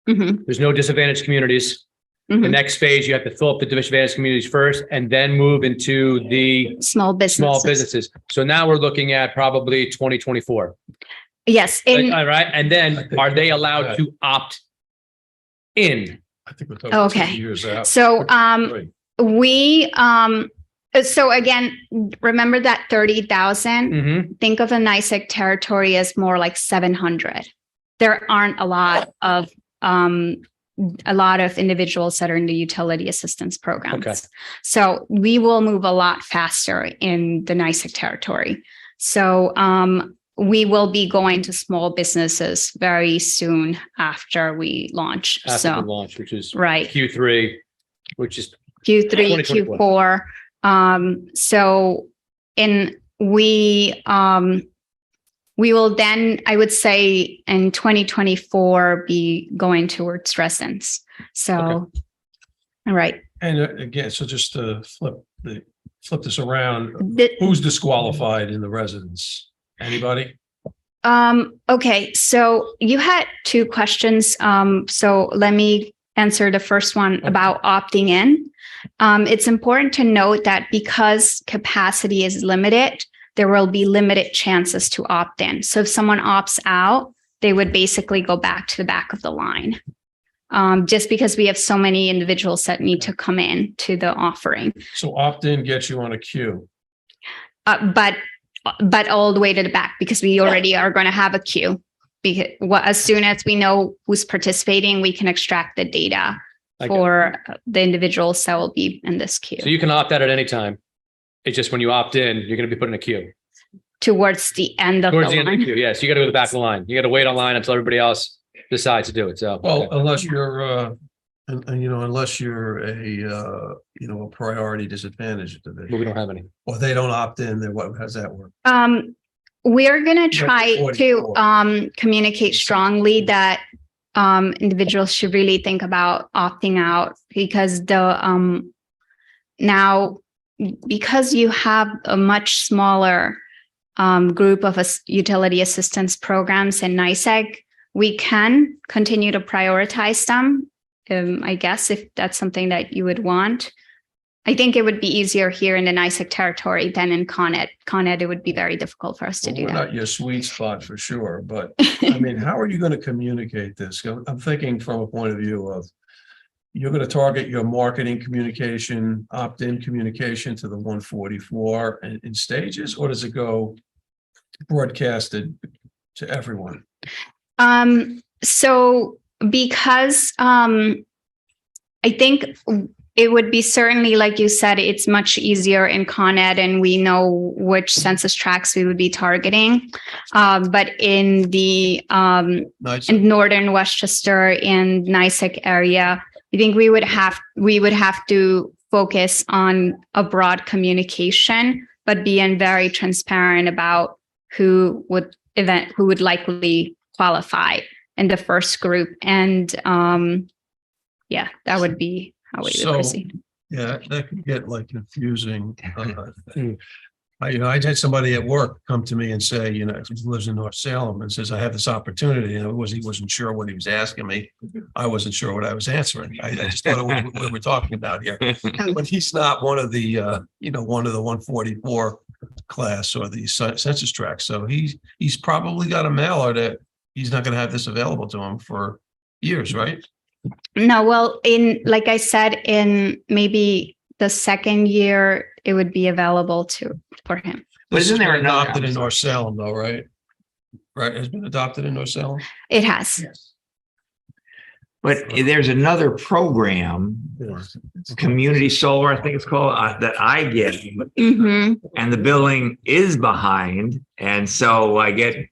Speaker 9: Mhm,
Speaker 1: There's no disadvantaged communities. The
Speaker 9: mhm.
Speaker 1: next phase, you have to fill up the disadvantaged communities first and then move into the
Speaker 9: Small businesses.
Speaker 1: small businesses. So now we're looking at probably 2024.
Speaker 9: Yes,
Speaker 1: All right. And then are they allowed to opt in?
Speaker 6: I think we're talking 2
Speaker 9: Okay.
Speaker 6: years out.
Speaker 9: so
Speaker 6: Right.
Speaker 9: we so again, remember that 30,000.
Speaker 1: Mm-hmm.
Speaker 9: Think of a NYSEG territory as more like 700. There aren't a lot of individuals that are in the utility assistance programs.
Speaker 1: Okay.
Speaker 9: So we will move a lot faster in the NYSEG territory. So we will be going to small businesses very soon after we launch.
Speaker 1: After the
Speaker 9: So
Speaker 1: launch, which is
Speaker 9: right.
Speaker 1: Q3, which is
Speaker 9: Q3,
Speaker 1: 2024.
Speaker 9: Q4. So we will then, I would say in 2024, be going towards residents. So,
Speaker 1: Okay.
Speaker 9: all right.
Speaker 6: And again, so just to flip this around,
Speaker 9: The-
Speaker 6: who's disqualified in the residents? Anybody?
Speaker 9: Okay, so you had two questions. So let me answer the first one about opting in. It's important to note that because capacity is limited, there will be limited chances to opt in. So if someone opts out, they would basically go back to the back of the line. Just because we have so many individuals that need to come in to the offering.
Speaker 6: So opt-in gets you on a queue.
Speaker 9: But all the way to the back because we already are going to have a queue. Because as soon as we know who's participating, we can extract the data
Speaker 1: Okay.
Speaker 9: for the individuals that will be in this queue.
Speaker 1: So you can opt out at any time. It's just when you opt in, you're going to be put in a queue.
Speaker 9: Towards the end of
Speaker 1: Towards
Speaker 9: the
Speaker 1: the end of the
Speaker 9: line.
Speaker 1: queue, yes. You got to go to the back of the line. You got to wait online until everybody else decides to do it. So.
Speaker 6: Well, unless you're, and you know, unless you're a, you know, a priority disadvantage division,
Speaker 1: We don't have any.
Speaker 6: or they don't opt in, then what, how's that work?
Speaker 9: We're gonna try to
Speaker 6: 44.
Speaker 9: communicate strongly that individuals should really think about opting out because now because you have a much smaller group of utility assistance programs in NYSEG, we can continue to prioritize them. I guess if that's something that you would want. I think it would be easier here in the NYSEG territory than in Con Ed. Con Ed, it would be very difficult for us to
Speaker 6: Well,
Speaker 9: do
Speaker 6: we're
Speaker 9: that.
Speaker 6: not your sweet spot for sure, but I mean, how are you going to communicate this? I'm thinking from a point of view of you're going to target your marketing communication, opt-in communication to the 144 in stages, or does it go broadcasted to everyone?
Speaker 9: So because I think it would be certainly, like you said, it's much easier in Con Ed and we know which census tracts we would be targeting. But in the
Speaker 6: Nice.
Speaker 9: in Northern Westchester and NYSEG area, I think we would have to focus on a broad communication, but being very transparent about who would likely qualify in the first group. And yeah, that would be how we would
Speaker 6: So,
Speaker 9: proceed.
Speaker 6: yeah, that could get like confusing. I had somebody at work come to me and say, you know, he lives in North Salem and says, I have this opportunity. And he wasn't sure what he was asking me. I wasn't sure what I was answering. I just thought it was what we're talking about here. But he's not one of the, you know, one of the 144 class or the census tracts. So he's probably got a mailer that he's not going to have this available to him for years, right?
Speaker 9: No, well, like I said, in maybe the second year, it would be available for him.
Speaker 5: But
Speaker 6: This
Speaker 5: isn't
Speaker 6: has
Speaker 5: there
Speaker 6: been
Speaker 5: another-
Speaker 6: adopted in North Salem though, right? Right, has been adopted in North Salem?
Speaker 9: It has.
Speaker 5: But there's another program, Community Solar, I think it's called, that I get,
Speaker 9: Mhm.
Speaker 5: and the billing is behind. And so I get,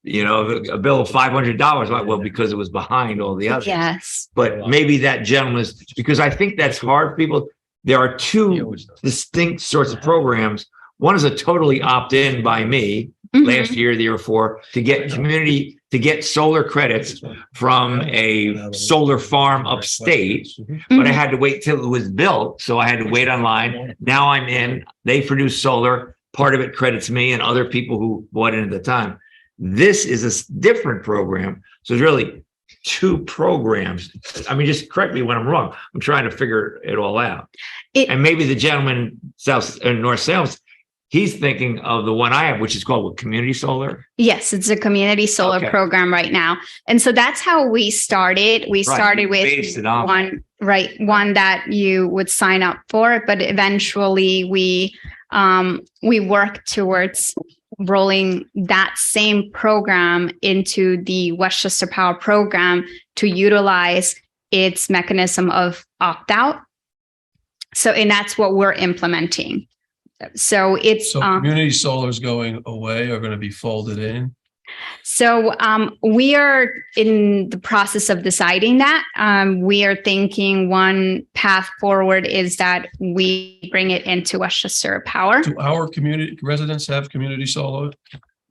Speaker 5: you know, a bill of $500. Well, because it was behind all the others.
Speaker 9: Yes.
Speaker 5: But maybe that gentleman is, because I think that's hard for people. There are two distinct sorts of programs. One is a totally opt-in by me
Speaker 9: Mhm.
Speaker 5: last year, the year before, to get solar credits from a solar farm upstate. But I had to wait till it was built. So I had to wait online. Now I'm in, they produce solar. Part of it credits me and other people who bought in at the time. This is a different program. So it's really two programs. I mean, just correct me when I'm wrong. I'm trying to figure it all out. And maybe the gentleman in North Salem, he's thinking of the one I have, which is called Community Solar.
Speaker 9: Yes, it's a community solar
Speaker 5: Okay.
Speaker 9: program right now. And so that's how we started. We
Speaker 5: Right,
Speaker 9: started
Speaker 5: you
Speaker 9: with
Speaker 5: based it off.
Speaker 9: one that you would sign up for, but eventually we worked towards rolling that same program into the Westchester Power program to utilize its mechanism of opt-out. So, and that's what we're implementing. So it's,
Speaker 6: So community solar is going away or going to be folded in?
Speaker 9: So we are in the process of deciding that. We are thinking one path forward is that we bring it into Westchester Power.
Speaker 6: Do our community residents have community solar?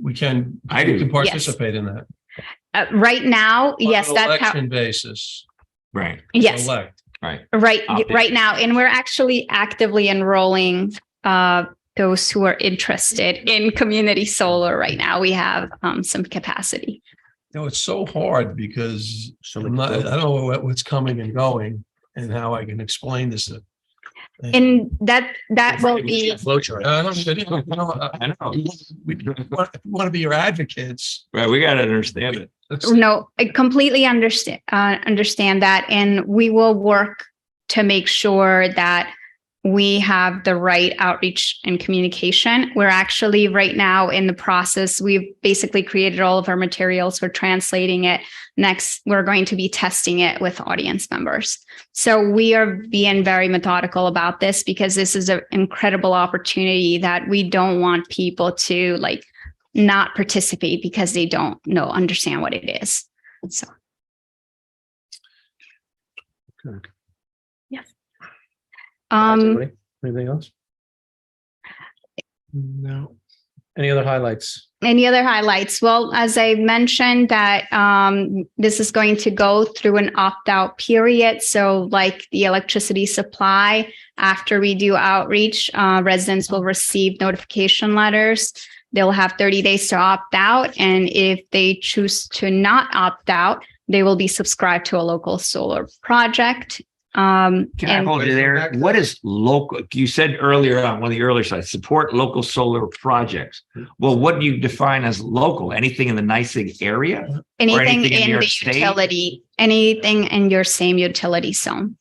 Speaker 6: We can
Speaker 5: do.
Speaker 6: participate in that.
Speaker 9: Right now, yes,
Speaker 6: On an
Speaker 9: that's how.
Speaker 6: election basis.
Speaker 5: Right.
Speaker 9: Yes,
Speaker 6: Elect.
Speaker 5: Right.
Speaker 9: right now, and we're actually actively enrolling those who are interested in community solar right now. We have some capacity.
Speaker 6: You know, it's so hard because I don't know what's coming and going and how I can explain this.
Speaker 9: And that will be.
Speaker 1: Flowchart.
Speaker 6: I know. We want to be your advocates.
Speaker 5: Right. We got to understand it.
Speaker 9: No, I completely understand that. And we will work to make sure that we have the right outreach and communication. We're actually right now in the process. We've basically created all of our materials. We're translating it. Next, we're going to be testing it with audience members. So we are being very methodical about this because this is an incredible opportunity that we don't want people to like not participate because they don't understand what it is. So.
Speaker 1: Okay.
Speaker 9: Yes.
Speaker 1: Anybody? Anything else? No. Any other highlights?
Speaker 9: Any other highlights? Well, as I mentioned that this is going to go through an opt-out period. So like the electricity supply, after we do outreach, residents will receive notification letters. They'll have 30 days to opt out. And if they choose to not opt out, they will be subscribed to a local solar project.
Speaker 5: Can I hold you there? What is local? You said earlier on one of the earlier slides, support local solar projects. Well, what do you define as local? Anything in the NYSEG area?
Speaker 9: Anything in
Speaker 5: your
Speaker 9: the
Speaker 5: state?
Speaker 9: utility, anything in your same utility zone.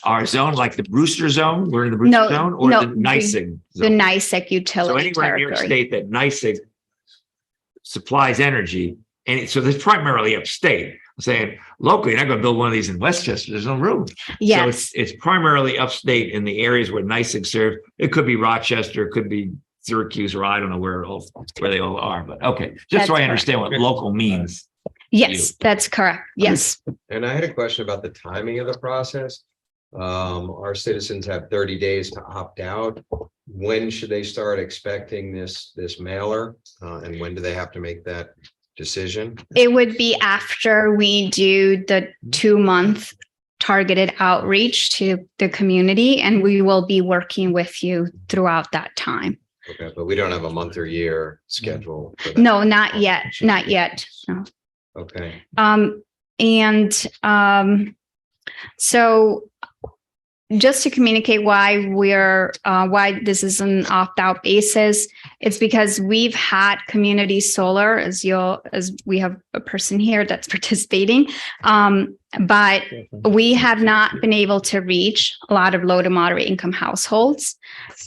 Speaker 5: Our zone, like the Brewster zone? We're in the Brewster zone or the NYSEG
Speaker 9: The
Speaker 5: zone?
Speaker 9: NYSEG
Speaker 5: So
Speaker 9: utility
Speaker 5: anywhere in New York
Speaker 9: territory.
Speaker 5: State that NYSEG supplies energy, and so that's primarily upstate. I'm saying locally, you're not going to build one of these in Westchester. There's no room.
Speaker 9: Yes.
Speaker 5: So it's primarily upstate in the areas where NYSEG serve. It could be Rochester, it could be Syracuse, or I don't know where they all are. But okay, just so I understand what local means.
Speaker 9: Yes, that's correct. Yes.
Speaker 2: And I had a question about the timing of the process. Our citizens have 30 days to opt out. When should they start expecting this mailer? And when do they have to make that decision?
Speaker 9: It would be after we do the 2-month targeted outreach to the community, and we will be working with you throughout that time.
Speaker 2: Okay, but we don't have a month or year schedule for that.
Speaker 9: No, not yet. Not yet. No.
Speaker 2: Okay.
Speaker 9: So just to communicate why why this is an opt-out basis, it's because we've had community solar as we have a person here that's participating. But we have not been able to reach a lot of low to moderate income households,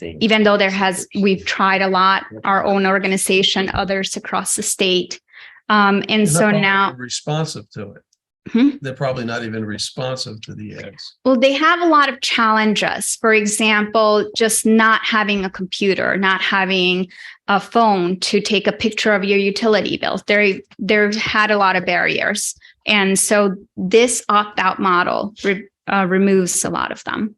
Speaker 9: even though we've tried a lot, our own organization, others across the state. And so
Speaker 6: They're not
Speaker 9: now
Speaker 6: responsive to it.
Speaker 9: Hmm?
Speaker 6: They're probably not even responsive to the ads.
Speaker 9: Well, they have a lot of challenges. For example, just not having a computer, not having a phone to take a picture of your utility bills. They've had a lot of barriers. And so this opt-out model removes a lot of them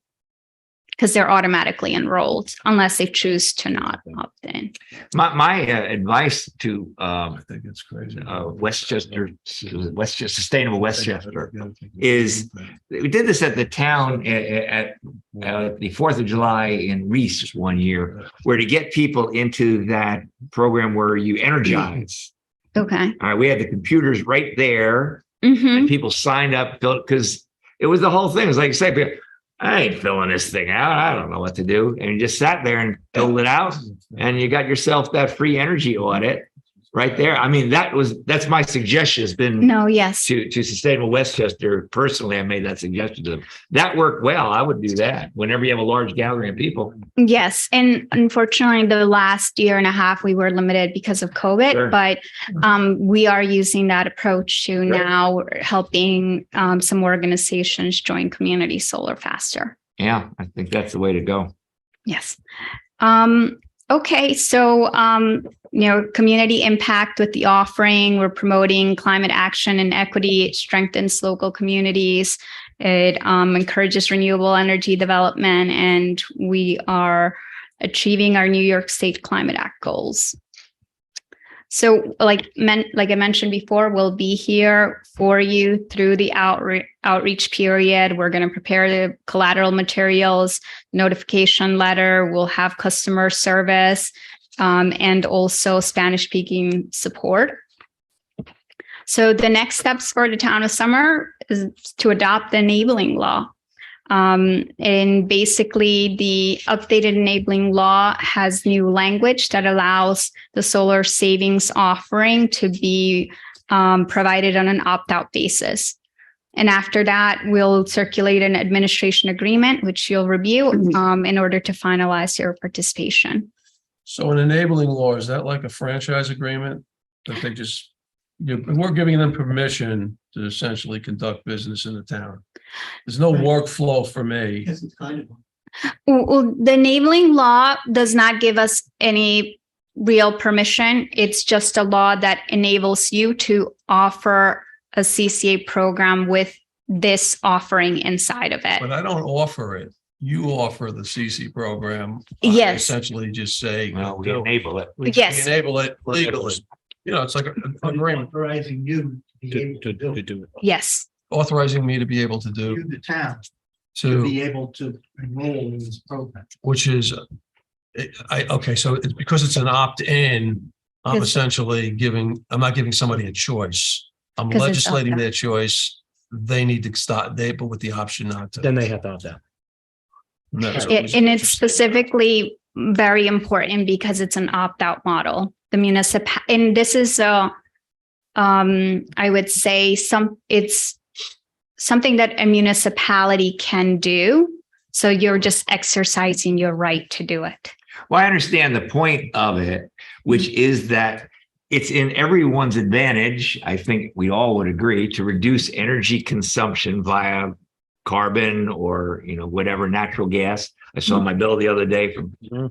Speaker 9: because they're automatically enrolled unless they choose to not opt in.
Speaker 5: My advice to
Speaker 6: I think it's crazy.
Speaker 5: Westchester, Sustainable Westchester, is we did this at the town at the 4th of July in Reese one year, where to get people into that program where you energize.
Speaker 9: Okay.
Speaker 5: All right, we had the computers right there,
Speaker 9: Mm-hmm.
Speaker 5: and people signed up because it was the whole thing. It was like you say, I ain't filling this thing out. I don't know what to do. And you just sat there and filled it out, and you got yourself that free energy audit right there. I mean, that's my suggestion has been
Speaker 9: No, yes.
Speaker 5: to Sustainable Westchester. Personally, I made that suggestion to them. That worked well. I would do that whenever you have a large gathering of people.
Speaker 9: Yes. And unfortunately, the last year and a half, we were limited because of COVID,
Speaker 5: Sure.
Speaker 9: but we are using that approach to now helping some organizations join community solar faster.
Speaker 5: Yeah, I think that's the way to go.
Speaker 9: Yes. Okay. So, community impact with the offering, we're promoting climate action and equity. It strengthens local communities. It encourages renewable energy development, and we are achieving our New York State Climate Act goals. So like I mentioned before, we'll be here for you through the outreach period. We're going to prepare the collateral materials, notification letter. We'll have customer service and also Spanish-speaking support. So the next steps for the town of Summer is to adopt the enabling law. And basically the updated enabling law has new language that allows the solar savings offering to be provided on an opt-out basis. And after that, we'll circulate an administration agreement, which you'll review in order to finalize your participation.
Speaker 6: So an enabling law, is that like a franchise agreement that they just, we're giving them permission to essentially conduct business in the town? There's no workflow for me.
Speaker 9: Well, the enabling law does not give us any real permission. It's just a law that enables you to offer a CCA program with this offering inside of it.
Speaker 6: But I don't offer it. You offer the CC program. I
Speaker 9: Yes.
Speaker 6: Essentially just say.
Speaker 5: Well, we enable it.
Speaker 6: We
Speaker 9: Yes.
Speaker 6: enable it legally. You know, it's like an agreement
Speaker 11: Authorizing you to be able to do it.
Speaker 9: Yes.
Speaker 6: authorizing me to be able to do,
Speaker 11: To the town, to
Speaker 6: to,
Speaker 11: be able to enroll in this program.
Speaker 6: which is, okay, so it's because it's an opt-in, I'm
Speaker 9: Yes.
Speaker 6: essentially I'm not giving somebody a choice. I'm
Speaker 9: 'Cause it's
Speaker 6: legislating
Speaker 9: opt-out.
Speaker 6: their choice. They need to start, but with the option not to.
Speaker 1: Then they have to opt out.
Speaker 6: And that's
Speaker 9: And
Speaker 6: always
Speaker 9: it's
Speaker 6: interesting.
Speaker 9: specifically very important because it's an opt-out model. The municipal, and this is I would say it's something that a municipality can do. So you're just exercising your right to do it.
Speaker 5: Well, I understand the point of it, which is that it's in everyone's advantage. I think we all would agree to reduce energy consumption via carbon or, whatever, natural gas. I saw my bill the other day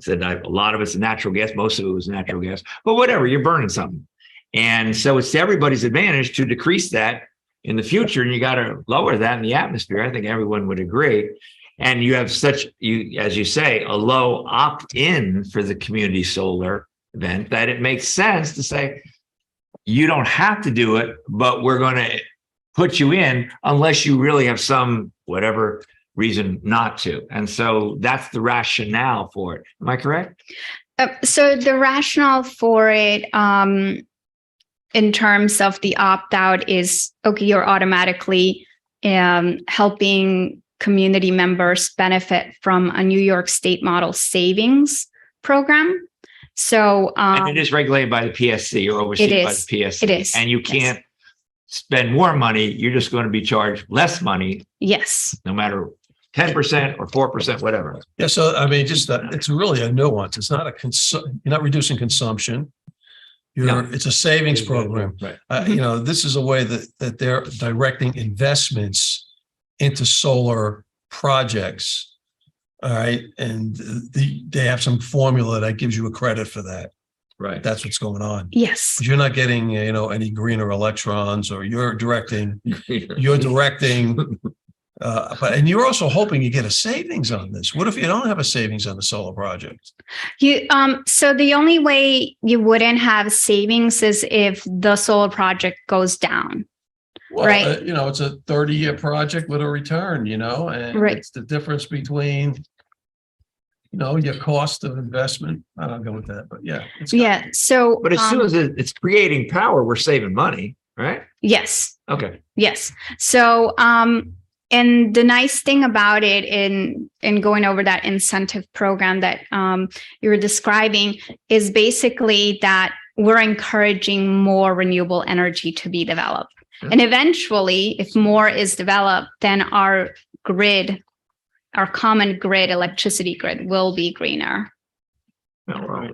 Speaker 5: said a lot of it's natural gas. Most of it was natural gas, but whatever, you're burning something. And so it's to everybody's advantage to decrease that in the future. And you got to lower that in the atmosphere. I think everyone would agree. And you have as you say, a low opt-in for the community solar event that it makes sense to say, you don't have to do it, but we're going to put you in unless you really have some whatever reason not to. And so that's the rationale for it. Am I correct?
Speaker 9: So the rationale for it, in terms of the opt-out is, okay, you're automatically helping community members benefit from a New York State model savings program. So
Speaker 5: And it is regulated by the PSC or overseen by the PSC.
Speaker 9: It is.
Speaker 5: And you can't spend more money. You're just going to be charged less money,
Speaker 9: yes.
Speaker 5: no matter 10% or 4%, whatever.
Speaker 6: Yeah, so I mean, just it's really a nuance. It's not you're not reducing consumption. It's a savings program.
Speaker 5: Right.
Speaker 6: This is a way that they're directing investments into solar projects. All right. And they have some formula that gives you a credit for that.
Speaker 5: Right.
Speaker 6: That's what's going on.
Speaker 9: Yes.
Speaker 6: But you're not getting, any greener electrons, or you're directing, and you're also hoping you get a savings on this. What if you don't have a savings on the solar project?
Speaker 9: So the only way you wouldn't have savings is if the solar project goes down.
Speaker 6: Well,
Speaker 9: Right.
Speaker 6: It's a 30-year project with a return, and
Speaker 9: Right.
Speaker 6: it's the difference between, your cost of investment. I don't go with that, but yeah.
Speaker 9: Yeah. So,
Speaker 5: But as soon as it's creating power, we're saving money, right?
Speaker 9: yes.
Speaker 5: Okay.
Speaker 9: Yes. So, and the nice thing about it in going over that incentive program that you were describing is basically that we're encouraging more renewable energy to be developed. And eventually, if more is developed, then our common grid, electricity grid will be greener.
Speaker 5: All right.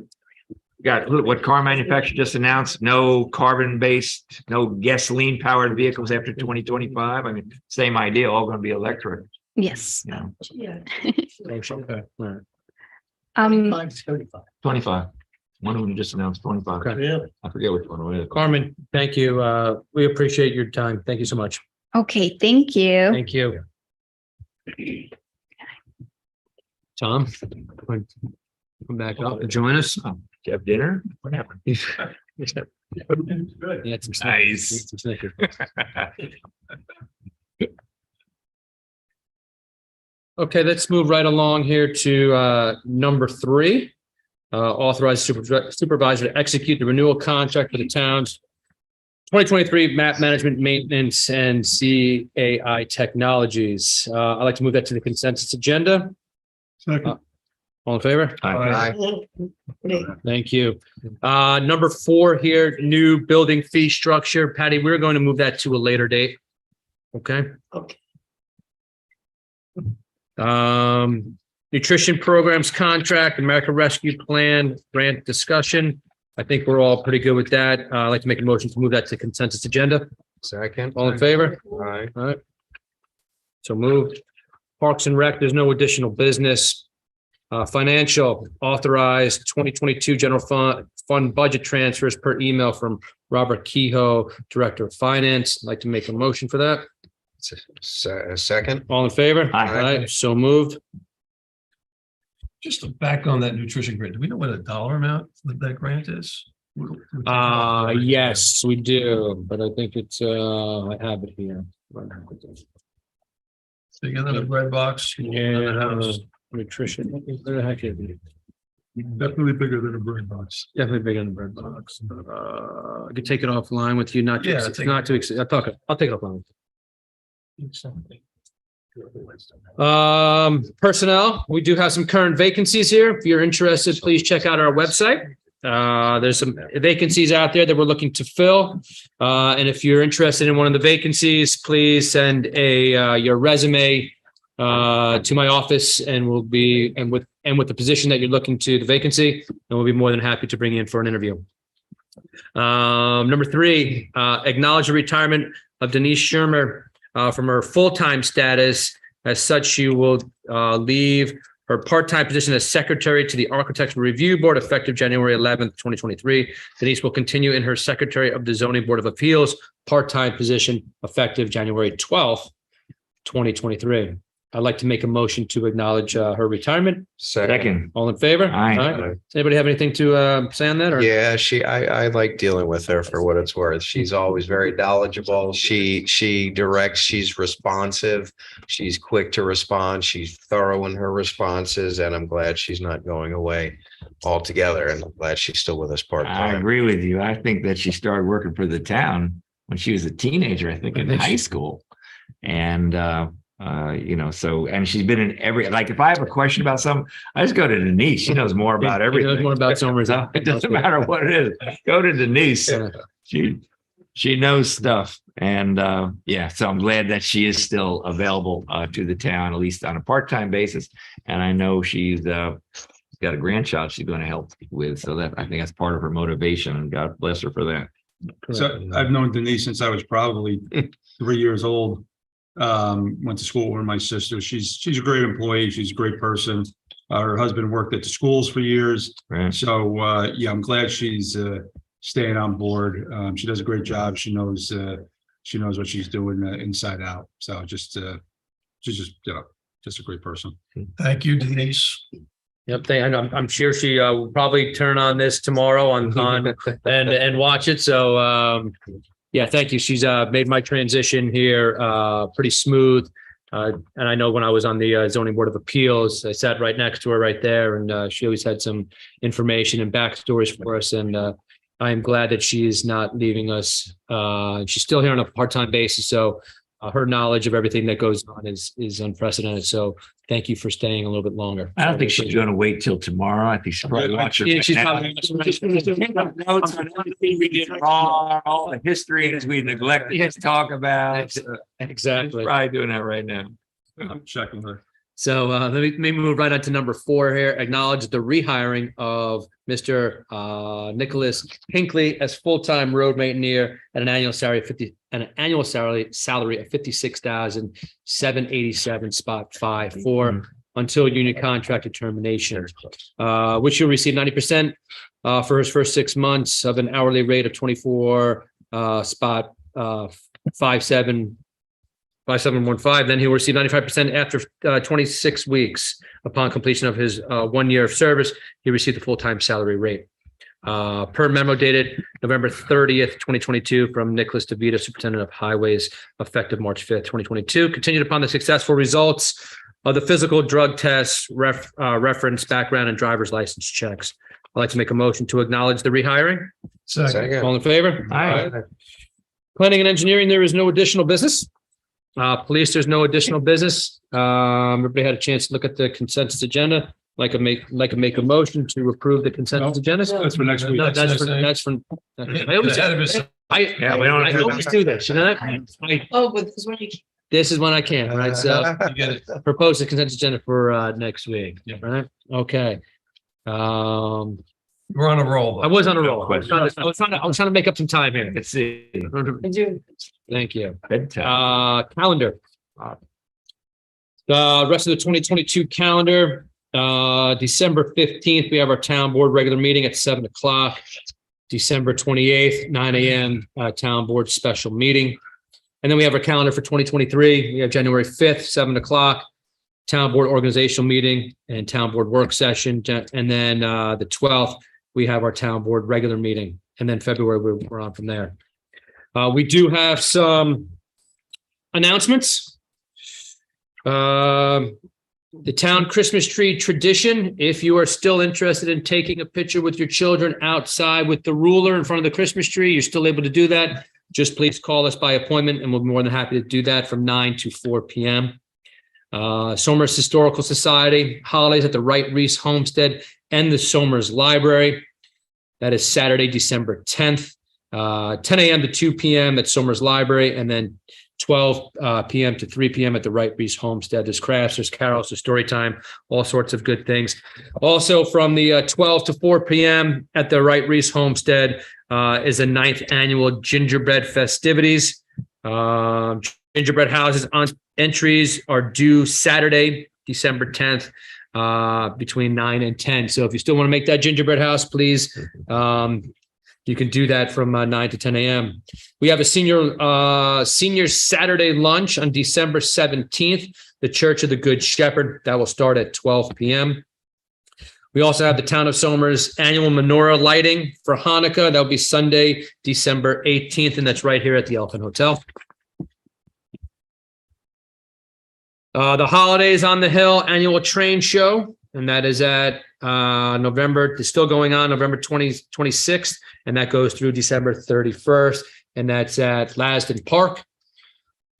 Speaker 5: Got what car manufacturer just announced, no carbon-based, no gasoline-powered vehicles after 2025. I mean, same idea, all going to be electric.
Speaker 9: Yes.
Speaker 11: Yeah.
Speaker 1: Okay. All right.
Speaker 11: 35.
Speaker 5: 25. One of them just announced 25.
Speaker 1: Okay.
Speaker 11: Really?
Speaker 5: I forget which one it is.
Speaker 1: Carmen, thank you. We appreciate your time. Thank you so much.
Speaker 9: Okay. Thank you.
Speaker 1: Thank you. Tom, come back up and join us.
Speaker 5: Oh, did you have dinner? What happened?
Speaker 1: Yeah, some Snickers.
Speaker 5: Nice.
Speaker 1: Some Snickers. Okay, let's move right along here to number 3. Authorize supervisor to execute the renewal contract for the town's 2023 map management, maintenance, and CAI technologies. I'd like to move that to the consensus agenda.
Speaker 4: Second.
Speaker 1: All in favor?
Speaker 5: Aye.
Speaker 1: Thank you. Number 4 here, new building fee structure. Patty, we're going to move that to a later date. Okay.
Speaker 3: Okay.
Speaker 1: Nutrition programs contract, American Rescue Plan grant discussion. I think we're all pretty good with that. I'd like to make a motion to move that to consensus agenda.
Speaker 2: Second.
Speaker 1: All in favor?
Speaker 2: Aye.
Speaker 1: All right. So moved. Parks and Rec, there's no additional business. Financial authorized 2022 general fund budget transfers per email from Robert Kehoe, Director of Finance. I'd like to make a motion for that.
Speaker 2: Second.
Speaker 1: All in favor?
Speaker 5: Aye.
Speaker 1: So moved.
Speaker 6: Just to back on that nutrition grant, do we know what a dollar amount that grant is?
Speaker 1: Yes, we do, but I think it's, I have it here.
Speaker 6: So you got another bread box.
Speaker 1: Yeah, nutrition. Where the heck is it?
Speaker 6: Definitely bigger than a bread box.
Speaker 1: Definitely bigger than the bread box. I could take it offline with you, not
Speaker 6: Yeah,
Speaker 1: to,
Speaker 6: take
Speaker 1: not to, I'll take it offline. Personnel, we do have some current vacancies here. If you're interested, please check out our website. There's some vacancies out there that we're looking to fill. And if you're interested in one of the vacancies, please send your resume to my office, and we'll be, and with the position that you're looking to, the vacancy, and we'll be more than happy to bring you in for an interview. Number 3, acknowledge the retirement of Denise Shermer from her full-time status. As such, she will leave her part-time position as secretary to the Architectural Review Board effective January 11th, 2023. Denise will continue in her secretary of the Zoning Board of Appeals part-time position effective January 12th, 2023. I'd like to make a motion to acknowledge her retirement.
Speaker 5: Second.
Speaker 1: All in favor?
Speaker 5: Aye.
Speaker 1: Does anybody have anything to say on that? Or?
Speaker 2: Yeah, I like dealing with her for what it's worth. She's always very knowledgeable. She directs, she's responsive. She's quick to respond. She's thorough in her responses, and I'm glad she's not going away altogether. And I'm glad she's still with us
Speaker 5: I
Speaker 2: part-time.
Speaker 5: agree with you. I think that she started working for the town when she was a teenager, I think in high school. And, so, and she's been in every, like, if I have a question about something, I just go to Denise. She knows more about
Speaker 1: He
Speaker 5: everything.
Speaker 1: knows more about Somers.
Speaker 5: It doesn't matter what it is. Go to Denise. She knows stuff. And, so I'm glad that she is still available to the town, at least on a part-time basis. And I know she's got a grandchild she's going to help with. So that, I think that's part of her motivation, and God bless her for that.
Speaker 4: So I've known Denise since I was probably 3 years old. Went to school with my sister. She's a great employee. She's a great person. Her husband worked at the schools for years.
Speaker 5: Right.
Speaker 4: So, I'm glad she's staying on board. She does a great job. She knows what she's doing inside out. So she's just a great person.
Speaker 6: Thank you, Denise.
Speaker 1: Yep, I'm sure she will probably turn on this tomorrow on and watch it. So thank you. She's made my transition here pretty smooth. And I know when I was on the Zoning Board of Appeals, I sat right next to her right there, and she always had some information and backstories for us. And I am glad that she is not leaving us. She's still here on a part-time basis, so her knowledge of everything that goes on is unprecedented. So thank you for staying a little bit longer.
Speaker 5: I don't think she's going to wait till tomorrow. I think she's probably watching.
Speaker 1: Yeah, she's probably-
Speaker 5: notes on everything we did wrong, all the history that we neglected to talk about. She's
Speaker 1: Exactly.
Speaker 5: probably doing that right now.
Speaker 4: I'm checking her.
Speaker 1: So let me move right on to number 4 here. Acknowledge the rehiring of Mr. Nicholas Hinckley as full-time road maintainer at an annual salary of $56,787 spot 5 until union contract determination, which he'll receive 90% for his first 6 months of an hourly rate of 24 spot 5715. Then he will receive 95% after 26 weeks. Upon completion of his 1 year of service, he received the full-time salary rate. Per memo dated November 30th, 2022, from Nicholas DeVito, Superintendent of Highways, effective March 5th, 2022. Continued upon the successful results of the physical drug tests, reference background and driver's license checks. I'd like to make a motion to acknowledge the rehiring.
Speaker 2: Second.
Speaker 1: All in favor?
Speaker 5: Aye.
Speaker 1: Planning and engineering, there is no additional business. Police, there's no additional business. Everybody had a chance to look at the consensus agenda. like a motion to approve the consent agenda?
Speaker 4: That's for next week.
Speaker 1: No, that's for. I always
Speaker 5: Yeah, we don't have to do
Speaker 1: always do this, you know?
Speaker 3: Oh, but this one you.
Speaker 1: This is when I can, right? So
Speaker 6: You get it.
Speaker 1: propose the consent agenda for next week,
Speaker 6: Yeah.
Speaker 1: right? Okay.
Speaker 6: We're on a roll.
Speaker 1: I was on a roll. I was trying to make up some time here.
Speaker 5: Let's see.
Speaker 1: Thank you.
Speaker 5: Bedtime.
Speaker 1: Calendar. The rest of the 2022 calendar, December 15th, we have our town board regular meeting at 7 o'clock. December 28th, 9 a.m., town board special meeting. And then we have our calendar for 2023. We have January 5th, 7 o'clock, town board organizational meeting and town board work session. And then the 12th, we have our town board regular meeting. And then February, we're on from there. We do have some announcements. The town Christmas tree tradition, if you are still interested in taking a picture with your children outside with the ruler in front of the Christmas tree, you're still able to do that. Just please call us by appointment and we'll be more than happy to do that from 9 to 4 p.m. Somers Historical Society, holidays at the Wright Reese Homestead and the Somers Library. That is Saturday, December 10th, 10 a.m. to 2 p.m. at Somers Library, and then 12 p.m. to 3 p.m. at the Wright Reese Homestead. There's crafts, there's carols, there's story time, all sorts of good things. Also from the 12 to 4 p.m. at the Wright Reese Homestead is the 9th annual gingerbread festivities. Gingerbread houses on entries are due Saturday, December 10th, between 9 and 10. So if you still want to make that gingerbread house, please, you can do that from 9 to 10 a.m. We have a senior Saturday lunch on December 17th, the Church of the Good Shepherd. That will start at 12 p.m. We also have the Town of Somers annual menorah lighting for Hanukkah. That'll be Sunday, December 18th, and that's right here at the Elephant Hotel. The Holidays on the Hill annual train show, and that is at November, it's still going on, November 26th, and that goes through December 31st, and that's at Lasden Park.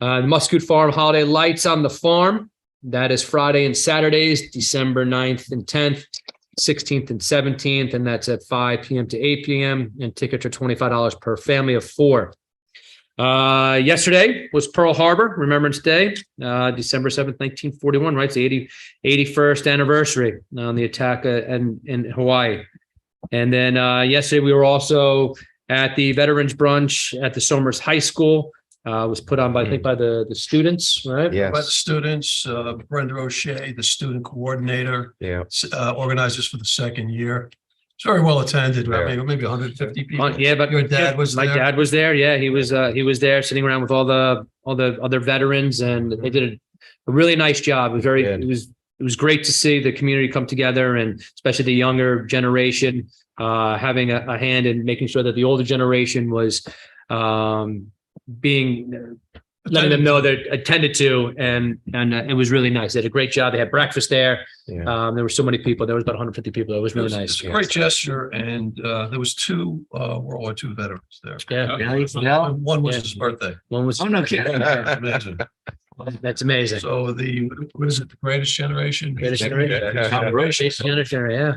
Speaker 1: Muscoot Farm Holiday Lights on the Farm, that is Friday and Saturdays, December 9th and 10th, 16th and 17th, and that's at 5 p.m. to 8 p.m., and tickets are $25 per family of 4. Yesterday was Pearl Harbor Remembrance Day, December 7th, 1941, right? It's the 81st anniversary on the attack in Hawaii. And then yesterday we were also at the Veterans Brunch at the Somers High School. It was put on by, I think, by the students, right?
Speaker 2: Yes.
Speaker 6: By the students, Brenda O'Shea, the student coordinator,
Speaker 2: Yeah.
Speaker 6: organizers for the second year. It's very well attended,
Speaker 2: Yeah.
Speaker 6: maybe 150 people.
Speaker 1: Yeah, but
Speaker 6: Your dad was
Speaker 1: my
Speaker 6: there?
Speaker 1: dad was there. Yeah, he was there sitting around with all the other veterans, and they did a really nice job. It was it was great to see the community come together, and especially the younger generation having a hand in making sure that the older generation was letting them know they're attended to, and it was really nice. They did a great job. They had breakfast there.
Speaker 2: Yeah.
Speaker 1: There were so many people. There was about 150 people. It was really nice.
Speaker 6: It's a great gesture, and there was 2 World War II veterans there.
Speaker 1: Yeah,
Speaker 5: Really? No?
Speaker 6: One was
Speaker 1: Yeah.
Speaker 6: his birthday.
Speaker 1: one was.
Speaker 5: Oh, no kidding.
Speaker 6: Amazing.
Speaker 1: That's amazing.
Speaker 6: So what is it, the Greatest Generation?
Speaker 1: Greatest Generation.
Speaker 5: Greatest
Speaker 1: Yeah.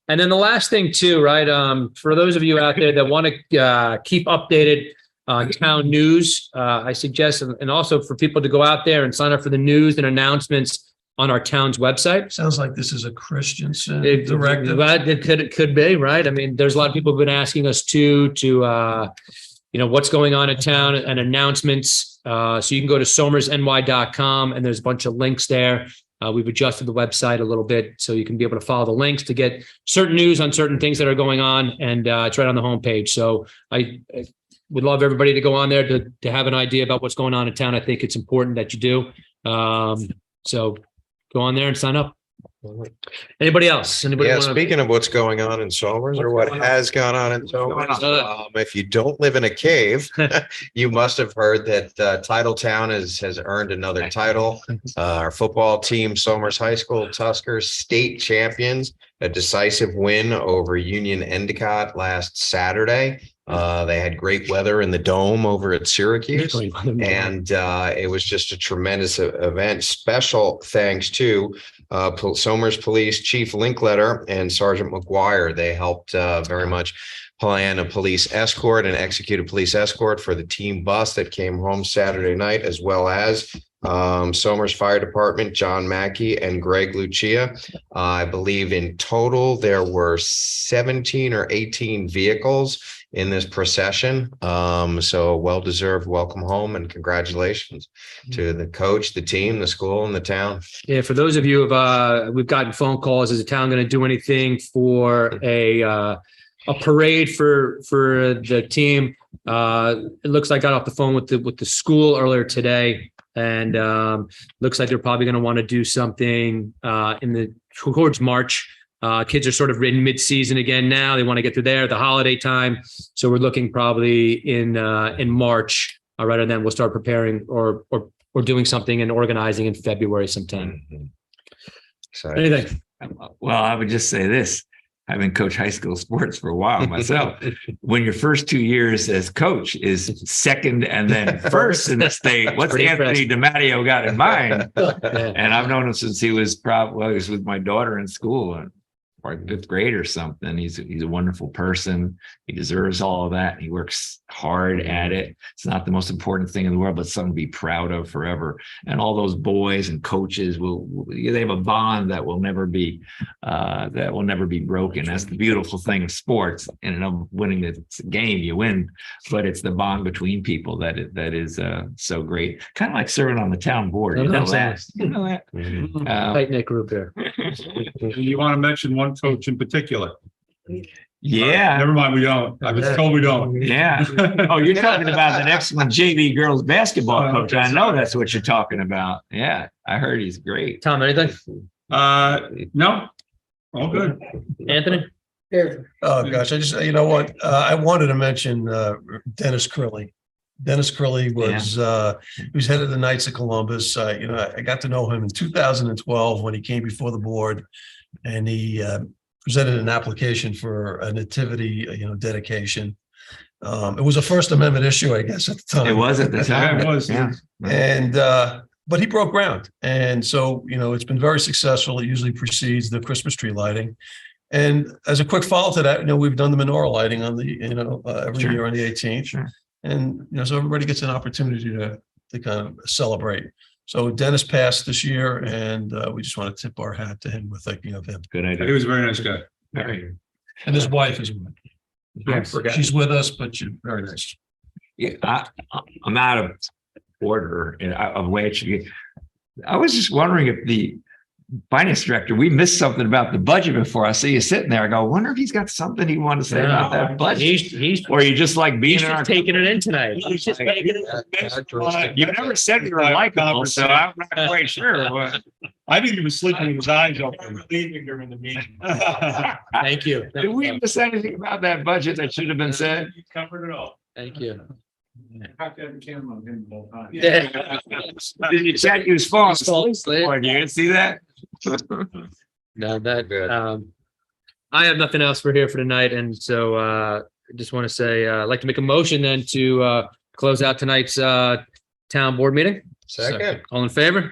Speaker 1: And then the last thing too, right? For those of you out there that want to keep updated on town news, I suggest, and also for people to go out there and sign up for the news and announcements on our town's website.
Speaker 6: Sounds like this is a Christensen
Speaker 1: It-
Speaker 6: directive.
Speaker 1: But it could be, right? I mean, there's a lot of people who've been asking us to what's going on in town and announcements. So you can go to somersny.com and there's a bunch of links there. We've adjusted the website a little bit so you can be able to follow the links to get certain news on certain things that are going on, and it's right on the homepage. So I would love everybody to go on there to have an idea about what's going on in town. I think it's important that you do. So go on there and sign up. Anybody else? Anybody?
Speaker 2: Yeah,
Speaker 1: wanna-
Speaker 2: speaking of what's going on in Somers, or what has gone on in Somers, if you don't live in a cave, you must have heard that Titletown has earned another title. Our football team, Somers High School Tuskers, state champions, a decisive win over Union Endicott last Saturday. They had great weather in the dome over at Syracuse, and it was just a tremendous event. Special thanks to Somers Police Chief Linkletter and Sergeant McGuire. They helped very much plan a police escort and execute a police escort for the team bus that came home Saturday night, as well as Somers Fire Department, John Mackey and Greg Lucia. I believe in total there were 17 or 18 vehicles in this procession. So well-deserved welcome home and congratulations to the coach, the team, the school, and the town.
Speaker 1: Yeah, for those of you who we've gotten phone calls, is the town going to do anything for a parade for the team? It looks like I got off the phone with the school earlier today, and looks like they're probably going to want to do something towards March. Kids are sort of in mid-season again now. They want to get through there, the holiday time. So we're looking probably in March, rather than we'll start preparing or doing something and organizing in February sometime.
Speaker 2: So
Speaker 1: Anything?
Speaker 5: Well, I would just say this, having coached high school sports for a while myself, when your first 2 years as coach is second and then first in the state, what's
Speaker 1: pretty
Speaker 5: Anthony DiMatteo got in mind?
Speaker 1: Yeah.
Speaker 5: And I've known him since he was probably with my daughter in school, and or fifth grade or something. He's a wonderful person. He deserves all of that. He works hard at it. It's not the most important thing in the world, but something to be proud of forever. And all those boys and coaches they have a bond that will never be broken. That's the beautiful thing of sports. And of winning the game, you win, but it's the bond between people that is so great. Kind of like serving on the town board. You know that. You know that.
Speaker 1: Tight knit group here.
Speaker 4: You want to mention one coach in particular?
Speaker 5: Yeah.
Speaker 4: Never mind, we don't. I was told we don't.
Speaker 5: Yeah. Oh, you're talking about an excellent JV girls basketball coach. I know that's what you're talking about. Yeah, I heard he's great.
Speaker 1: Tom, anything?
Speaker 4: No, all good.
Speaker 1: Anthony?
Speaker 6: Oh, gosh, you know what? I wanted to mention Dennis Crilly. Dennis Crilly was he was head of the Knights of Columbus. I got to know him in 2012 when he came before the board, and he presented an application for a nativity, dedication. It was a First Amendment issue, I guess, at the time.
Speaker 5: It was at the time.
Speaker 4: Yeah, it was.
Speaker 5: Yeah.
Speaker 6: And but he broke ground, and so it's been very successful. It usually precedes the Christmas tree lighting. And as a quick follow to that, we've done the menorah lighting on the every
Speaker 5: Sure.
Speaker 6: year on the 18th.
Speaker 5: Sure.
Speaker 6: And so everybody gets an opportunity to kind of celebrate. So Dennis passed this year, and we just want to tip our hat to him. We're thinking of him.
Speaker 5: Good
Speaker 4: He
Speaker 5: idea.
Speaker 4: was a very nice guy.
Speaker 5: Very.
Speaker 6: And his wife is
Speaker 1: Yes.
Speaker 6: she's with us, but she's very nice.
Speaker 5: Yeah, I'm out of order of which I was just wondering if the finance director, we missed something about the budget before. I see you sitting there. I go, I wonder if he's got something he wanted to say about that budget.
Speaker 1: He's
Speaker 5: Or you just like being
Speaker 1: he's
Speaker 5: in our
Speaker 1: just taking it in tonight. He's just taking it.
Speaker 5: You never said you were likable, so I'm not quite sure.
Speaker 4: I think he was sleeping with his eyes open.
Speaker 7: Leaving during the meeting.
Speaker 1: Thank you.
Speaker 5: Did we miss anything about that budget that should have been said?
Speaker 7: You covered it all.
Speaker 1: Thank you.
Speaker 7: You have to have a camera on him the whole time.
Speaker 1: Yeah.
Speaker 5: Did you check his phone?
Speaker 1: Falling asleep.
Speaker 5: Or you didn't see that?
Speaker 1: No, that
Speaker 2: Good.
Speaker 1: I have nothing else for here for tonight, and so I just want to say I'd like to make a motion then to close out tonight's town board meeting.
Speaker 2: Second.
Speaker 1: All in favor?